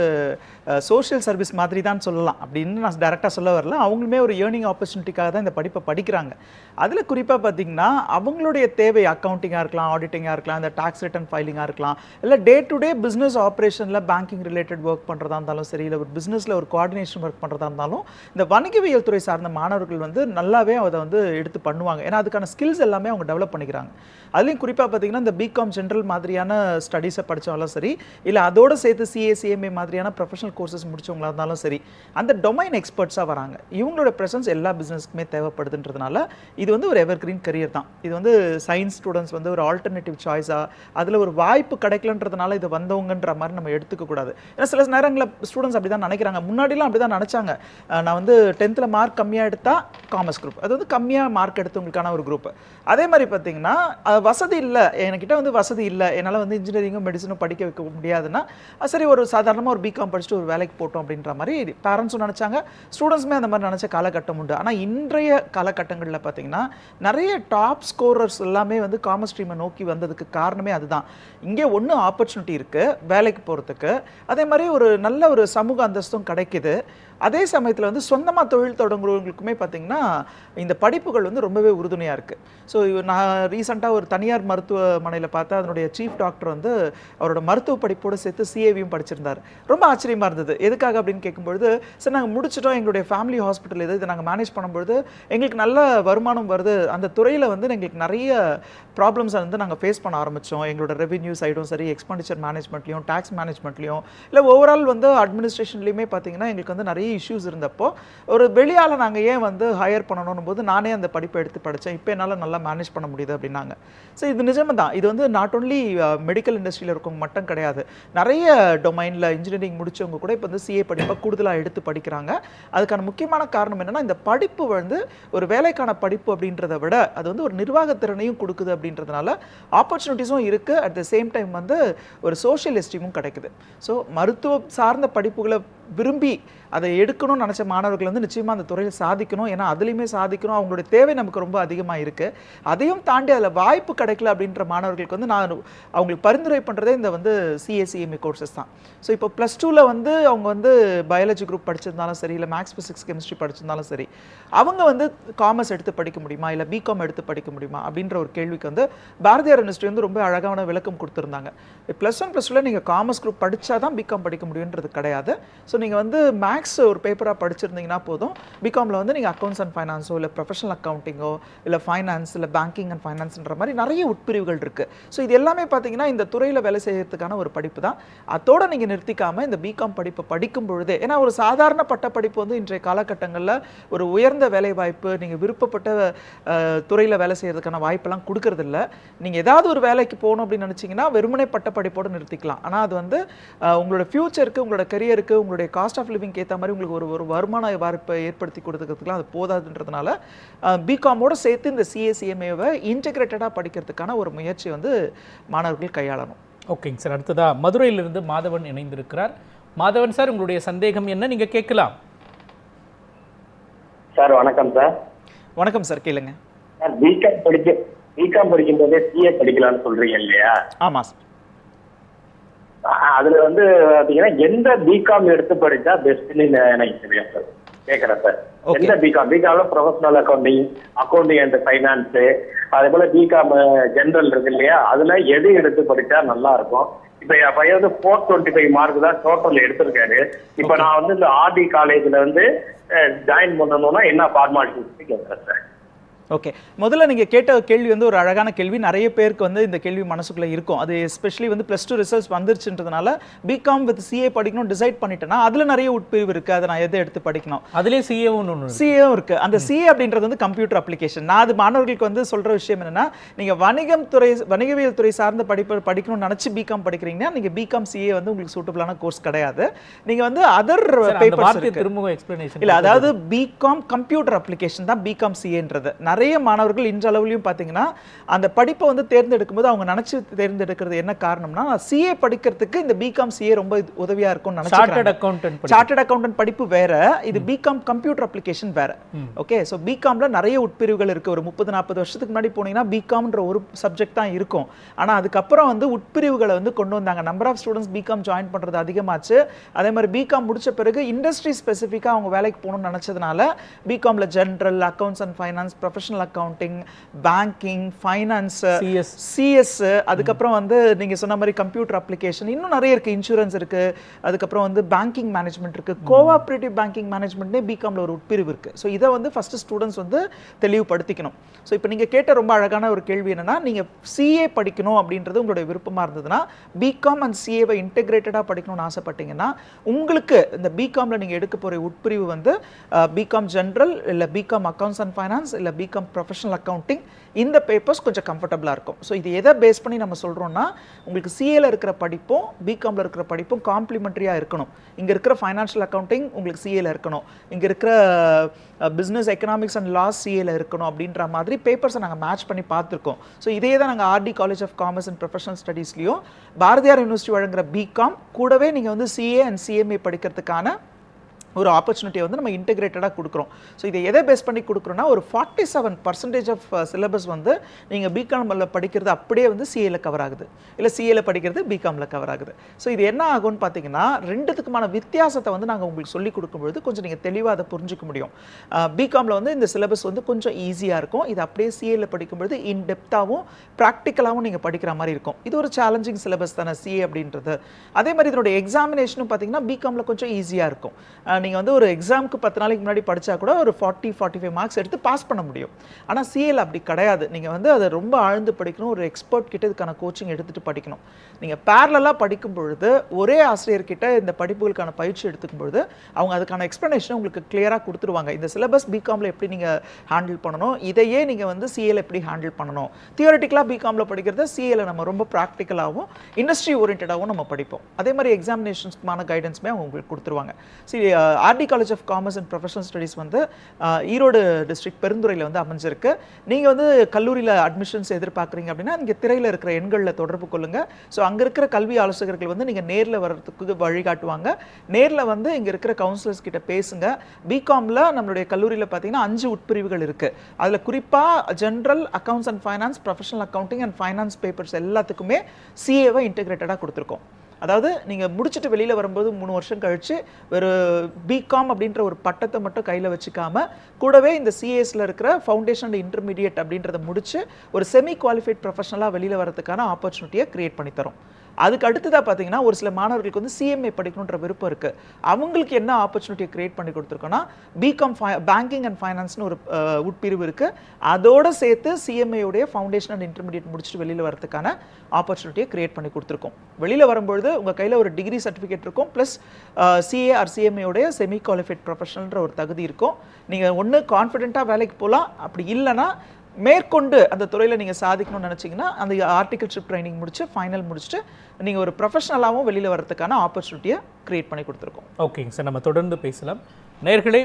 சோஷியல் சர்வீஸ் மாதிரி தான் சொல்லலாம். அப்படின்னு நான் டேரெக்டாக சொல்ல வரல. அவங்களுமே ஒரு ஏர்னிங் ஆப்பர்ச்சுனிட்டிக்காக தான் இந்த படிப்பை படிக்கிறாங்க. அதில் குறிப்பாக பார்த்தீங்கன்னா அவங்களுடைய தேவை அக்கௌண்டிங்காக இருக்கலாம், ஆடிட்டிங்காக இருக்கலாம், இந்த டாக்ஸ் ரிட்டர்ன் ஃபைலிங்காக இருக்கலாம், இல்லை டே டு டே பிஸ்னஸ் ஆப்ரேஷனில் பேங்கிங் ரிலேட்டட் ஒர்க் பண்ணுறதா இருந்தாலும் சரி, இல்லை ஒரு பிஸ்னஸில் ஒரு கோஆர்டினேஷன் ஒர்க் பண்ணுறதா இருந்தாலும் இந்த வணிகவியல் துறை சார்ந்த மாணவர்கள் வந்து நல்லாவே அதை வந்து எடுத்து பண்ணுவாங்க. ஏன்னா அதுக்கான ஸ்கில்ஸ் எல்லாமே அவங்க டெவலப் பண்ணிக்கிறாங்க. அதுலேயும் குறிப்பாக பார்த்தீங்கன்னா இந்த BCom ஜென்ரல் மாதிரியான ஸ்டடீஸை படித்தாலும் சரி, இல்லை அதோடு சேர்த்து CA, CMA மாதிரியான ப்ரொஃபஷனல் கோர்சஸ் முடிச்சவங்களா இருந்தாலும் சரி, அந்த டொமைன் எக்ஸ்பர்ட்ஸாக வராங்க. இவங்களோட ப்ரெசன்ஸ் எல்லா பிஸ்னஸ்க்குமே தேவைப்படுதுன்றதுனால இது வந்து ஒரு எவர் கிரீன் கரியர் தான். இது வந்து சயின்ஸ் ஸ்டூடெண்ட்ஸ் வந்து ஒரு ஆல்டர்னேட்டிவ் சாய்ஸாக, அதில் ஒரு வாய்ப்பு கிடைக்கலன்றதுனால இது வந்தவங்கன்ற மாதிரி நம்ம எடுத்துக்க கூடாது. ஏன்னா சில நேரங்களில் ஸ்டூடெண்ட்ஸ் அப்படி தான் நினைக்கிறாங்க. முன்னாடிலாம் அப்படி தான் நினச்சாங்க. நான் வந்து 10th மார்க் கம்மியாக எடுத்தால் காமர்ஸ் குரூப், அது வந்து கம்மியாக மார்க் எடுத்தவங்களுக்கான ஒரு குரூப். அதே மாதிரி பார்த்தீங்கன்னா வசதி இல்லை, என்கிட்ட வந்து வசதி இல்லை, என்னால் வந்து இன்ஜினியரிங்கும் மெடிசனும் படிக்க வைக்க முடியாதுன்னா சரி ஒரு சாதாரணமாக ஒரு BCom படிச்சுட்டு ஒரு வேலைக்கு போட்டோம் அப்படின்ற மாதிரி பேரண்ட்ஸும் நினச்சாங்க, ஸ்டூடெண்ட்ஸுமே அந்த மாதிரி நினச்ச காலகட்டம் உண்டு. ஆனால் இன்றைய காலகட்டங்களில் பார்த்தீங்கன்னா நிறைய டாப் ஸ்கோரர்ஸ் எல்லாமே வந்து காமர்ஸ் ஸ்ட்ரீமை நோக்கி வந்ததுக்கு காரணமே அதுதான். இங்கே ஒன்று ஆப்பர்ச்சுனிட்டி இருக்குது வேலைக்கு போகிறதுக்கு, அதே மாதிரி ஒரு நல்ல ஒரு சமூக அந்தஸ்தும் கிடைக்குது. அதே சமயத்தில் வந்து சொந்தமாக தொழில் தொடங்குறவங்களுக்குமே பார்த்திங்கன்னா இந்த படிப்புகள் வந்து ரொம்பவே உறுதுணையாக இருக்குது. ஸோ நான் ரீசெண்டாக ஒரு தனியார் மருத்துவமனையில் பார்த்தா அதனுடைய சீஃப் டாக்டர் வந்து அவரோட மருத்துவ படிப்போடு சேர்த்து CAவையும் படிச்சிருந்தார். ரொம்ப ஆச்சரியமாக இருந்தது. எதுக்காக அப்படின்னு கேட்கும்பொழுது, சார் நாங்கள் முடிச்சிட்டோம், எங்களுடைய ஃபேமிலி ஹாஸ்பிட்டல் இதை நாங்கள் மேனேஜ் பண்ணும்பொழுது எங்களுக்கு நல்ல வருமானம் வருது, அந்த துறையில் வந்து எங்களுக்கு நிறைய ப்ராப்ளம்ஸை வந்து நாங்கள் ஃபேஸ் பண்ண ஆரம்பித்தோம். எங்களோட ரெவென்யூ சைடும் சரி, எக்ஸ்பெண்டிச்சர் மேனேஜ்மெண்ட்லையும் டேக்ஸ் மேனேஜ்மெண்ட்லையும் இல்லை ஓவரால் வந்து அட்மினிஸ்ட்ரேஷன்லையுமே பார்த்தீங்கன்னா எங்களுக்கு வந்து நிறைய இஷ்யூஸ் இருந்தப்போ ஒரு வெளியால் நாங்கள் ஏன் வந்து ஹையர் பண்ணணும் போது நானே அந்த படிப்பை எடுத்து படித்தேன், இப்போ என்னால் நல்லா மேனேஜ் பண்ண முடியுது அப்படின்னாங்க. ஸோ இது நிஜமாக தான். இது வந்து நாட் ஓன்லி மெடிக்கல் இண்டஸ்ட்ரியில் இருக்கவங்க மட்டும் கிடையாது, நிறைய டொமைனில் இன்ஜினியரிங் முடித்தவங்க கூட இப்போ வந்து CA படிப்பை கூடுதலாக எடுத்து படிக்கிறாங்க. அதுக்கான முக்கியமான காரணம் என்னென்னா இந்த படிப்பு வந்து ஒரு வேலைக்கான படிப்பு அப்படின்றத விட அது வந்து ஒரு நிர்வாகத்திறனையும் கொடுக்குது அப்படின்றதுனால ஆப்பர்ச்சுனிட்டிஸும் இருக்குது. அட் த சேம் டைம் வந்து ஒரு சோஷியல் எஸ்டீமும் கிடைக்குது. ஸோ மருத்துவம் சார்ந்த படிப்புகளை விரும்பி அதை எடுக்கணும்னு நினச்ச மாணவர்கள் வந்து நிச்சயமாக அந்த துறையில் சாதிக்கணும். ஏன்னா அதுலேயுமே சாதிக்கணும், அவங்களுடைய தேவை நமக்கு ரொம்ப அதிகமாக இருக்குது. அதையும் தாண்டி அதில் வாய்ப்பு கிடைக்கல அப்படின்ற மாணவர்களுக்கு வந்து நான் அவங்களுக்கு பரிந்துரை பண்ணுறதே இந்த வந்து CA, CMA கோர்சஸ் தான். ஸோ இப்போ +2ல் வந்து அவங்க வந்து பயாலஜி குரூப் படிச்சிருந்தாலும் சரி, இல்லை மேக்ஸ் ஃபிசிக்ஸ் கெமிஸ்ட்ரி படிச்சிருந்தாலும் சரி, அவங்க வந்து காமர்ஸ் எடுத்து படிக்க முடியுமா, இல்லை BCom எடுத்து படிக்க முடியுமா அப்படின்ற ஒரு கேள்விக்கு வந்து பாரதியார் யூனிவர்சிட்டி வந்து ரொம்ப அழகான விளக்கம் கொடுத்துருந்தாங்க. +1 +2ல் நீங்கள் காமர்ஸ் குரூப் படித்தா தான் BCom படிக்க முடியுன்றது கிடையாது. ஸோ நீங்கள் வந்து மேக்ஸ் ஒரு பேப்பராக படிச்சிருந்தீங்கன்னா போதும், பிகாமில் வந்து நீங்கள் அக்கௌண்ட்ஸ் அண்ட் ஃபைனான்ஸோ இல்லை ப்ரொஃபஷனல் அக்கௌண்டிங்கோ இல்லை ஃபைனான்ஸ் இல்லை பேங்கிங் அண்ட் ஃபைனான்ஸ்ன்ற மாதிரி நிறைய உட்பிரிவுகள் இருக்குது. ஸோ இது எல்லாமே பார்த்தீங்கன்னா இந்த துறையில் வேலை செய்யறதுக்கான ஒரு படிப்பு தான். அதோடு நீங்கள் நிறுத்திக்காமல் இந்த பிகாம் படிப்பை படிக்கும் பொழுதே, ஏன்னா ஒரு சாதாரண பட்டப்படிப்பு வந்து இன்றைய காலகட்டங்களில் ஒரு உயர்ந்த வேலை வாய்ப்பு, நீங்கள் விருப்பப்பட்ட துறையில் வேலை செய்யறதுக்கான வாய்ப்பெல்லாம் கொடுக்கறதில்ல. நீங்கள் ஏதாவது ஒரு வேலைக்கு போகணும் அப்படின்னு நினச்சிங்கன்னா வெறுமனே பட்டப்படிப்போடு நிறுத்திக்கலாம். ஆனால் அது வந்து உங்களோட ஃபியூச்சருக்கு, உங்களோட கரியருக்கு, உங்களுடைய காஸ்ட் ஆஃப் லிவிங் ஏற்ற மாதிரி உங்களுக்கு ஒரு வருமான வாய்ப்பை ஏற்படுத்தி கொடுத்துக்கிறதுக்குலாம் அது போதாதுன்றதுனால பிகாமோடு சேர்த்து இந்த சிஏசிஎம்ஏவை இன்டெகிரேட்டடாக படிக்கிறதுக்கான ஒரு முயற்சி வந்து மாணவர்கள் கையாளணும். ஓகேங்க சார். அடுத்ததாக மதுரையிலிருந்து மாதவன் இணைந்திருக்கிறார். மாதவன் சார், உங்களுடைய சந்தேகம் என்ன, நீங்கள் கேட்கலாம். சார் வணக்கம் சார். வணக்கம் சார், கேளுங்க. சார் பிகாம் படிக்கும் போதே சிஏ படிக்கலாம்னு சொல்றீங்க இல்லையா? ஆமாம் சார். அதுல வந்து பாத்தீங்கன்னா எந்த பிகாம் எடுத்து படிச்சா பெஸ்ட்னு எனக்கு தெரியும் சார், கேட்கறேன் சார். எந்த பிகாம்ல ப்ரொஃபஷனல் அக்கௌண்டிங் அண்ட் ஃபைனான்ஸ், அதே போல பிகாம் ஜெனரல் இருக்கு இல்லையா, அதுல எது எடுத்து படிச்சா நல்லா இருக்கும்? இப்ப என் பையன் வந்து 425 மார்க் தான் டோட்டல் எடுத்திருக்காரு. இப்ப நான் வந்து இந்த ஆர்டி காலேஜ்ல வந்து ஜாயின் பண்ணணும்னா என்ன ஃபார்மாலிட்டிஸ் கேட்கறேன் சார். ஓகே, முதல்ல நீங்கள் கேட்ட கேள்வி வந்து ஒரு அழகான கேள்வி. நிறைய பேருக்கு வந்து இந்த கேள்வி மனசுக்குள்ளே இருக்கும். அது எஸ்பெஷலி வந்து +2 ரிசல்ட்ஸ் வந்துருச்சுன்றதுனால பிகாம் வித் சிஏ படிக்கணும் டிசைட் பண்ணிட்டேன்னா அதில் நிறைய உட்பிரிவு இருக்குது. அதை நான் எதை எடுத்து படிக்கணும்? அதுலேயே சிஏவும் இருக்குது. அந்த சிஏ அப்படின்றது வந்து கம்ப்யூட்டர் அப்ளிகேஷன். நான் அது மாணவர்களுக்கு வந்து சொல்கிற விஷயம் என்னென்னா, நீங்கள் வணிகவியல் துறை சார்ந்த படிக்கணும்னு நினச்சி பிகாம் படிக்கிறீங்கன்னா நீங்கள் பிகாம் சிஏ வந்து உங்களுக்கு சூட்டபிளான கோர்ஸ் கிடையாது. நீங்கள் வந்து அதர் பேப்பர்ஸ் இல்லை, அதாவது பிகாம் கம்ப்யூட்டர் அப்ளிகேஷன் தான் பிகாம் சிஏன்றது. நிறைய மாணவர்கள் இன்றளவுலையும் பார்த்தீங்கன்னா அந்த படிப்பை வந்து தேர்ந்தெடுக்கும் போது அவங்க நினைச்சு தேர்ந்தெடுக்கிறது என்ன காரணம்னா, சிஏ படிக்கிறதுக்கு இந்த பிகாம் சிஏ ரொம்ப உதவியா இருக்கும்னு நினைச்சாங்க. சார்ட்டர்ட் அக்கௌண்டன்ட் படிப்பு வேற, இது பிகாம் கம்ப்யூட்டர் அப்ளிகேஷன் வேற. ஓகே, ஸோ பிகாம்ல நிறைய உட்பிரிவுகள் இருக்கு. ஒரு 30-40 வருஷத்துக்கு முன்னாடி போனீங்கன்னா பிகாம்ன்ற ஒரு சப்ஜெக்ட் தான் இருக்கும். ஆனால் அதுக்கப்புறம் வந்து உட்பிரிவுகளை வந்து கொண்டு வந்தாங்க. Number of students BCom join பண்றது அதிகமாச்சு. அதே மாதிரி பிகாம் முடிச்ச பிறகு இண்டஸ்ட்ரி ஸ்பெசிஃபிக்காக அவங்க வேலைக்கு போகணும்னு நினைச்சதுனால பிகாம்ல general, accounts and finance, professional accounting, banking, finance, CS, அதுக்கப்புறம் வந்து நீங்க சொன்ன மாதிரி கம்ப்யூட்டர் அப்ளிகேஷன், இன்னும் நிறைய இருக்கு. இன்சூரன்ஸ் இருக்கு, அதுக்கப்புறம் வந்து பேங்கிங் மேனேஜ்மெண்ட் இருக்கு, கோஆபரேட்டிவ் பேங்கிங் மேனேஜ்மெண்ட்னே பிகாம்ல ஒரு உட்பிரிவு இருக்கு. ஸோ இதை வந்து ஃபர்ஸ்ட் ஸ்டூடெண்ட்ஸ் வந்து தெளிவுபடுத்திக்கணும். ஸோ இப்போ நீங்க கேட்ட ரொம்ப அழகான ஒரு கேள்வி என்னன்னா, நீங்க சிஏ படிக்கணும் அப்படின்றது உங்களுடைய விருப்பமா இருந்ததுன்னா பிகாம் அண்ட் சிஏவை இன்டெகிரேட்டடாக படிக்கணும்னு ஆசைப்பட்டீங்கன்னா உங்களுக்கு இந்த பிகாம்ல நீங்க எடுக்க போற உட்பிரிவு வந்து பிகாம் ஜெனரல், இல்லை பிகாம் அக்கௌண்ட்ஸ் அண்ட் ஃபைனான்ஸ், இல்லை பிகாம் ப்ரொஃபஷனல் அக்கௌண்டிங், இந்த பேப்பர்ஸ் கொஞ்சம் கம்ஃபர்டபுளாக இருக்கும். ஸோ இது எதை பேஸ் பண்ணி நம்ம சொல்கிறோம்னா, உங்களுக்கு சிஏல இருக்கிற படிப்பும் பிகாமில் இருக்கிற படிப்பும் காம்ப்ளிமெண்ட்ரியாக இருக்கணும். இங்கே இருக்கிற ஃபைனான்ஷியல் அக்கௌண்டிங் உங்களுக்கு சிஏல இருக்கணும், இங்கே இருக்கிற பிஸ்னஸ் எக்கனாமிக்ஸ் அண்ட் லாஸ் சிஏல இருக்கணும் அப்படின்ற மாதிரி பேப்பர்ஸை நாங்கள் மேட்ச் பண்ணி பார்த்துருக்கோம். ஸோ இதே தான் நாங்கள் RD college of commerce and professional ஸ்டடீஸ்லையும் பாரதியார் யூனிவர்சிட்டி வழங்குற பிகாம் கூடவே நீங்கள் வந்து சிஏ அண்ட் சிஎம்ஏ படிக்கிறதுக்கான ஒரு ஆப்பர்ச்சுனிட்டியை வந்து நம்ம இன்டெகிரேட்டடாக கொடுக்குறோம். ஸோ இதை எதை பேஸ் பண்ணி கொடுக்குறோன்னா, ஒரு 47% ஆஃப் சிலபஸ் வந்து நீங்கள் பிகாமில் படிக்கிறது அப்படியே வந்து சிஏல கவர் ஆகுது, இல்லை சிஏல படிக்கிறது பிகாமில் கவர் ஆகுது. ஸோ இது என்ன ஆகும்னு பார்த்தீங்கன்னா, ரெண்டுத்துக்குமான வித்தியாசத்தை வந்து நாங்கள் உங்களுக்கு சொல்லிக் கொடுக்கும்பொழுது கொஞ்சம் நீங்கள் தெளிவாக அதை புரிஞ்சிக்க முடியும். பிகாமில் வந்து இந்த சிலபஸ் வந்து கொஞ்சம் ஈஸியாக இருக்கும். இது அப்படியே சிஏல படிக்கும்பொழுது இன்டெப்த்தாகவும் ப்ராக்டிக்கலாகவும் நீங்கள் படிக்கிற மாதிரி இருக்கும். இது ஒரு சேலஞ்சிங் சிலபஸ் தானே சிஏ அப்படின்றது. அதே மாதிரி இதனுடைய எக்ஸாமினேஷனும் பார்த்தீங்கன்னா பிகாமில் கொஞ்சம் ஈஸியாக இருக்கும். நீங்கள் வந்து ஒரு எக்ஸாமுக்கு 10 நாளைக்கு முன்னாடி படித்தா கூட ஒரு 40-45 மார்க்ஸ் எடுத்து பாஸ் பண்ண முடியும். ஆனால் சிஏல அப்படி கிடையாது. நீங்கள் வந்து அதை ரொம்ப ஆழ்ந்து படிக்கணும், ஒரு எக்ஸ்பர்ட் கிட்ட இதுக்கான கோச்சிங் எடுத்துகிட்டு படிக்கணும். நீங்கள் பேரலாக படிக்கும் பொழுது ஒரே ஆசிரியர்கிட்ட இந்த படிப்புகளுக்கான பயிற்சி எடுத்துக்கும் பொழுது அவங்க அதுக்கான எக்ஸ்ப்ளனேஷனை உங்களுக்கு கிளியராக கொடுத்துருவாங்க. இந்த சிலபஸ் பிகாமில் எப்படி நீங்கள் ஹேண்டில் பண்ணணும், இதையே நீங்கள் வந்து சிஏல எப்படி ஹேண்டில் பண்ணணும். தியோரிட்டிக்கலாக பிகாமில் படிக்கிறத சிஏல நம்ம ரொம்ப ப்ராக்டிக்கலாகவும் இண்டஸ்ட்ரி ஓரியன்டாகவும் நம்ம படிப்போம். அதே மாதிரி எக்ஸாமினேஷன்ஸ்க்கான கைடன்ஸுமே அவங்க உங்களுக்கு கொடுத்துருவாங்க. சரி, RD college of commerce and professional studies வந்து ஈரோடு டிஸ்ட்ரிக்ட் பெருந்துறையில் வந்து அமைஞ்சிருக்கு. நீங்கள் வந்து கல்லூரியில் அட்மிஷன்ஸ் எதிர்பார்க்குறீங்க அப்படின்னா இங்கே திரையில் இருக்கிற எண்களில் தொடர்பு கொள்ளுங்கள். ஸோ அங்கே இருக்கிற கல்வி ஆலோசகர்கள் வந்து நீங்கள் நேரில் வர்றதுக்கு வழிகாட்டுவாங்க. நேரில் வந்து இங்கே இருக்கிற கவுன்சிலர்ஸ் கிட்ட பேசுங்க. பிகாமில் நம்மளுடைய கல்லூரியில் பார்த்தீங்கன்னா 5 உட்பிரிவுகள் இருக்குது. அதில் குறிப்பாக general, accounts and finance, professional accounting and finance papers எல்லாத்துக்குமே சிஏவை இன்டெகிரேட்டடாக கொடுத்துருக்கோம். அதாவது நீங்கள் முடிச்சுட்டு வெளியில் வரும்போது 3 வருஷம் கழிச்சு ஒரு பிகாம் அப்படின்ற ஒரு பட்டத்தை மட்டும் கையில் வச்சுக்காம கூடவே இந்த சிஏஎஸ்ல இருக்கிற ஃபவுண்டேஷன் அண்ட் இன்டர்மீடியட் அப்படின்றத முடிச்சு ஒரு செமி குவாலிஃபைட் ப்ரொஃபஷனலாக வெளியில் வரதுக்கான ஆப்பர்ச்சுனிட்டியை கிரியேட் பண்ணி தரும். அதுக்கு அடுத்ததாக பார்த்தீங்கன்னா ஒரு சில மாணவர்களுக்கு வந்து சிஎம்ஏ படிக்கணுன்ற விருப்பம் இருக்குது. அவங்களுக்கு என்ன ஆப்பர்ச்சுனிட்டியை கிரியேட் பண்ணி கொடுத்துருக்கோன்னா பிகாம் பேங்கிங் அண்ட் ஃபைனான்ஸ்னு ஒரு உட்பிரிவு இருக்குது. அதோடு சேர்த்து சிஎம்ஏவுடைய ஃபவுண்டேஷன் அண்ட் இன்டர்மீடியட் முடிச்சுட்டு வெளியில் வரதுக்கான ஆப்பர்ச்சுனிட்டியை கிரியேட் பண்ணி கொடுத்துருக்கோம். வெளியில் வரும்பொழுது உங்கள் கையில் ஒரு டிகிரி சர்டிஃபிகேட் இருக்கும், ப்ளஸ் சிஏ ஆர் சிஎம்ஏவுடைய செமி குவாலிஃபைட் ப்ரொஃபஷனல்ன்ற ஒரு தகுதி இருக்கும். நீங்கள் ஒன்று கான்ஃபிடென்ட்டாக வேலைக்கு போகலாம், அப்படி இல்லைன்னா மேற்கொண்டு அந்த துறையில் நீங்கள் சாதிக்கணும்னு நினச்சிங்கன்னா அந்த ஆர்டிகல்ஷிப் ட்ரைனிங் முடிச்சு ஃபைனல் முடிச்சுட்டு நீங்கள் ஒரு ப்ரொஃபஷனலாகவும் வெளியில் வரதுக்கான ஆப்பர்ச்சுனிட்டியை கிரியேட் பண்ணி கொடுத்துருக்கோம். ஓகேங்க சார், நம்ம தொடர்ந்து பேசலாம். நேயர்களே,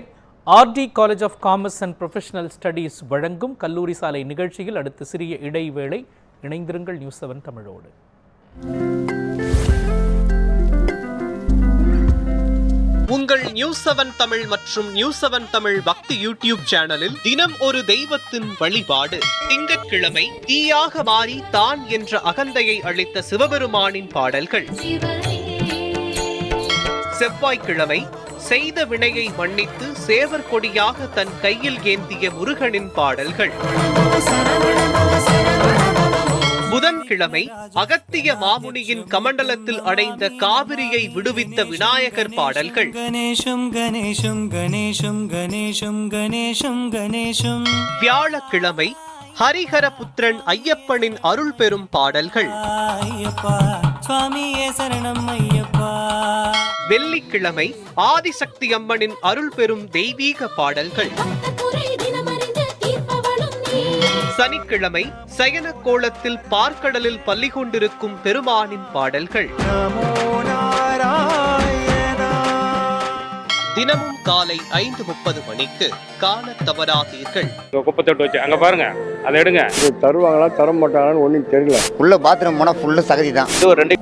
RD college of commerce and professional studies வழங்கும் கல்லூரி சாலை நிகழ்ச்சியில் அடுத்து சிறிய இடைவேளை. இணைந்திருங்கள் நியூஸ் 7 தமிழோடு. உங்கள் நியூஸ் 7 தமிழ் மற்றும் நியூஸ் 7 தமிழ் பக்தி யூடியூப் சேனலில் தினம் ஒரு தெய்வத்தின் வழிபாடு. திங்கட்கிழமை தீயாக மாறி தான் என்ற அகந்தையை அளித்த சிவபெருமானின் பாடல்கள். செவ்வாய்க்கிழமை செய்த வினையை மன்னித்து சேவர் கொடியாக தன் கையில் ஏந்திய முருகனின் பாடல்கள். புதன்கிழமை அகத்திய மாமுனியின் கமண்டலத்தில் அடைந்த காவிரியை விடுவித்த விநாயகர் பாடல்கள். வியாழக்கிழமை ஹரிஹர புத்திரன் ஐயப்பனின் அருள் பெறும் பாடல்கள். வெள்ளிக்கிழமை ஆதிசக்தி அம்மனின் அருள் பெறும் தெய்வீக பாடல்கள். சனிக்கிழமை சயன கோலத்தில் பார்க்கடலில் பள்ளி கொண்டிருக்கும் பெருமானின் பாடல்கள். தினமும் காலை 5:30 மணிக்கு காண தவறாதீர்கள். குப்பை தொட்டி வச்சு அங்க பாருங்க, அதை எடுங்க. தருவாங்களா தர மாட்டாங்களான்னு ஒன்றும் தெரியல. உள்ள பாத்ரூம் போனால் ஃபுல்லு சகதி தான். இது ஒரு 2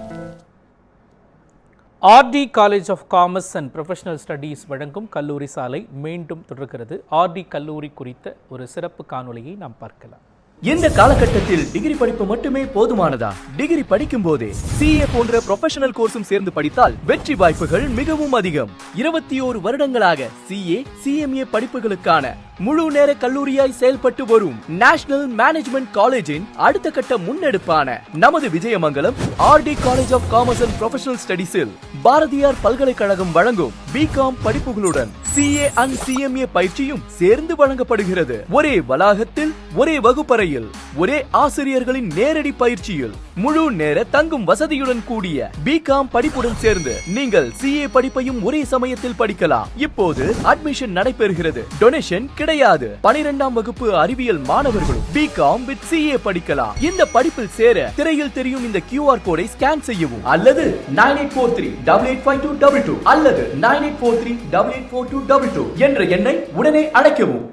RD college of commerce and professional studies வழங்கும் கல்லூரி சாலை மீண்டும் தொடர்கிறது. ஆர்டி கல்லூரி குறித்த ஒரு சிறப்பு காணொளியை நாம் பார்க்கலாம். இந்த காலகட்டத்தில் டிகிரி படிப்பு மட்டுமே போதுமானதா? டிகிரி படிக்கும் போதே சிஏ போன்ற ப்ரொஃபஷனல் கோர்ஸும் சேர்ந்து படித்தால் வெற்றி வாய்ப்புகள் மிகவும் அதிகம். 21 வருடங்களாக சிஏ சிஎம்ஏ படிப்புகளுக்கான முழு நேர கல்லூரியாய் செயல்பட்டு வரும் நேஷனல் மேனேஜ்மெண்ட் காலேஜின் அடுத்த கட்ட முன்னெடுப்பான நமது Vijayamangalam RT college of commerce and professional ஸ்டடீஸில் பாரதியார் பல்கலைக்கழகம் வழங்கும் பிகாம் படிப்புகளுடன் சிஏ அண்ட் சிஎம்ஏ பயிற்சியும் சேர்ந்து வழங்கப்படுகிறது. ஒரே வளாகத்தில், ஒரே வகுப்பறையில், ஒரே ஆசிரியர்களின் நேரடி பயிற்சியில் முழு நேர தங்கும் வசதியுடன் கூடிய பிகாம் படிப்புடன் சேர்ந்து நீங்கள் சிஏ படிப்பையும் ஒரே சமயத்தில் படிக்கலாம். இப்போது அட்மிஷன் நடைபெறுகிறது. டொனேஷன் கிடையாது. 12ஆம் வகுப்பு அறிவியல் மாணவர்களும் பிகாம் வித் சிஏ படிக்கலாம். இந்த படிப்பில் சேர திரையில் தெரியும் இந்த QR கோடை ஸ்கேன் செய்யவும் அல்லது 9843885222 அல்லது 9843884222 என்ற எண்ணை உடனே அழைக்கவும்.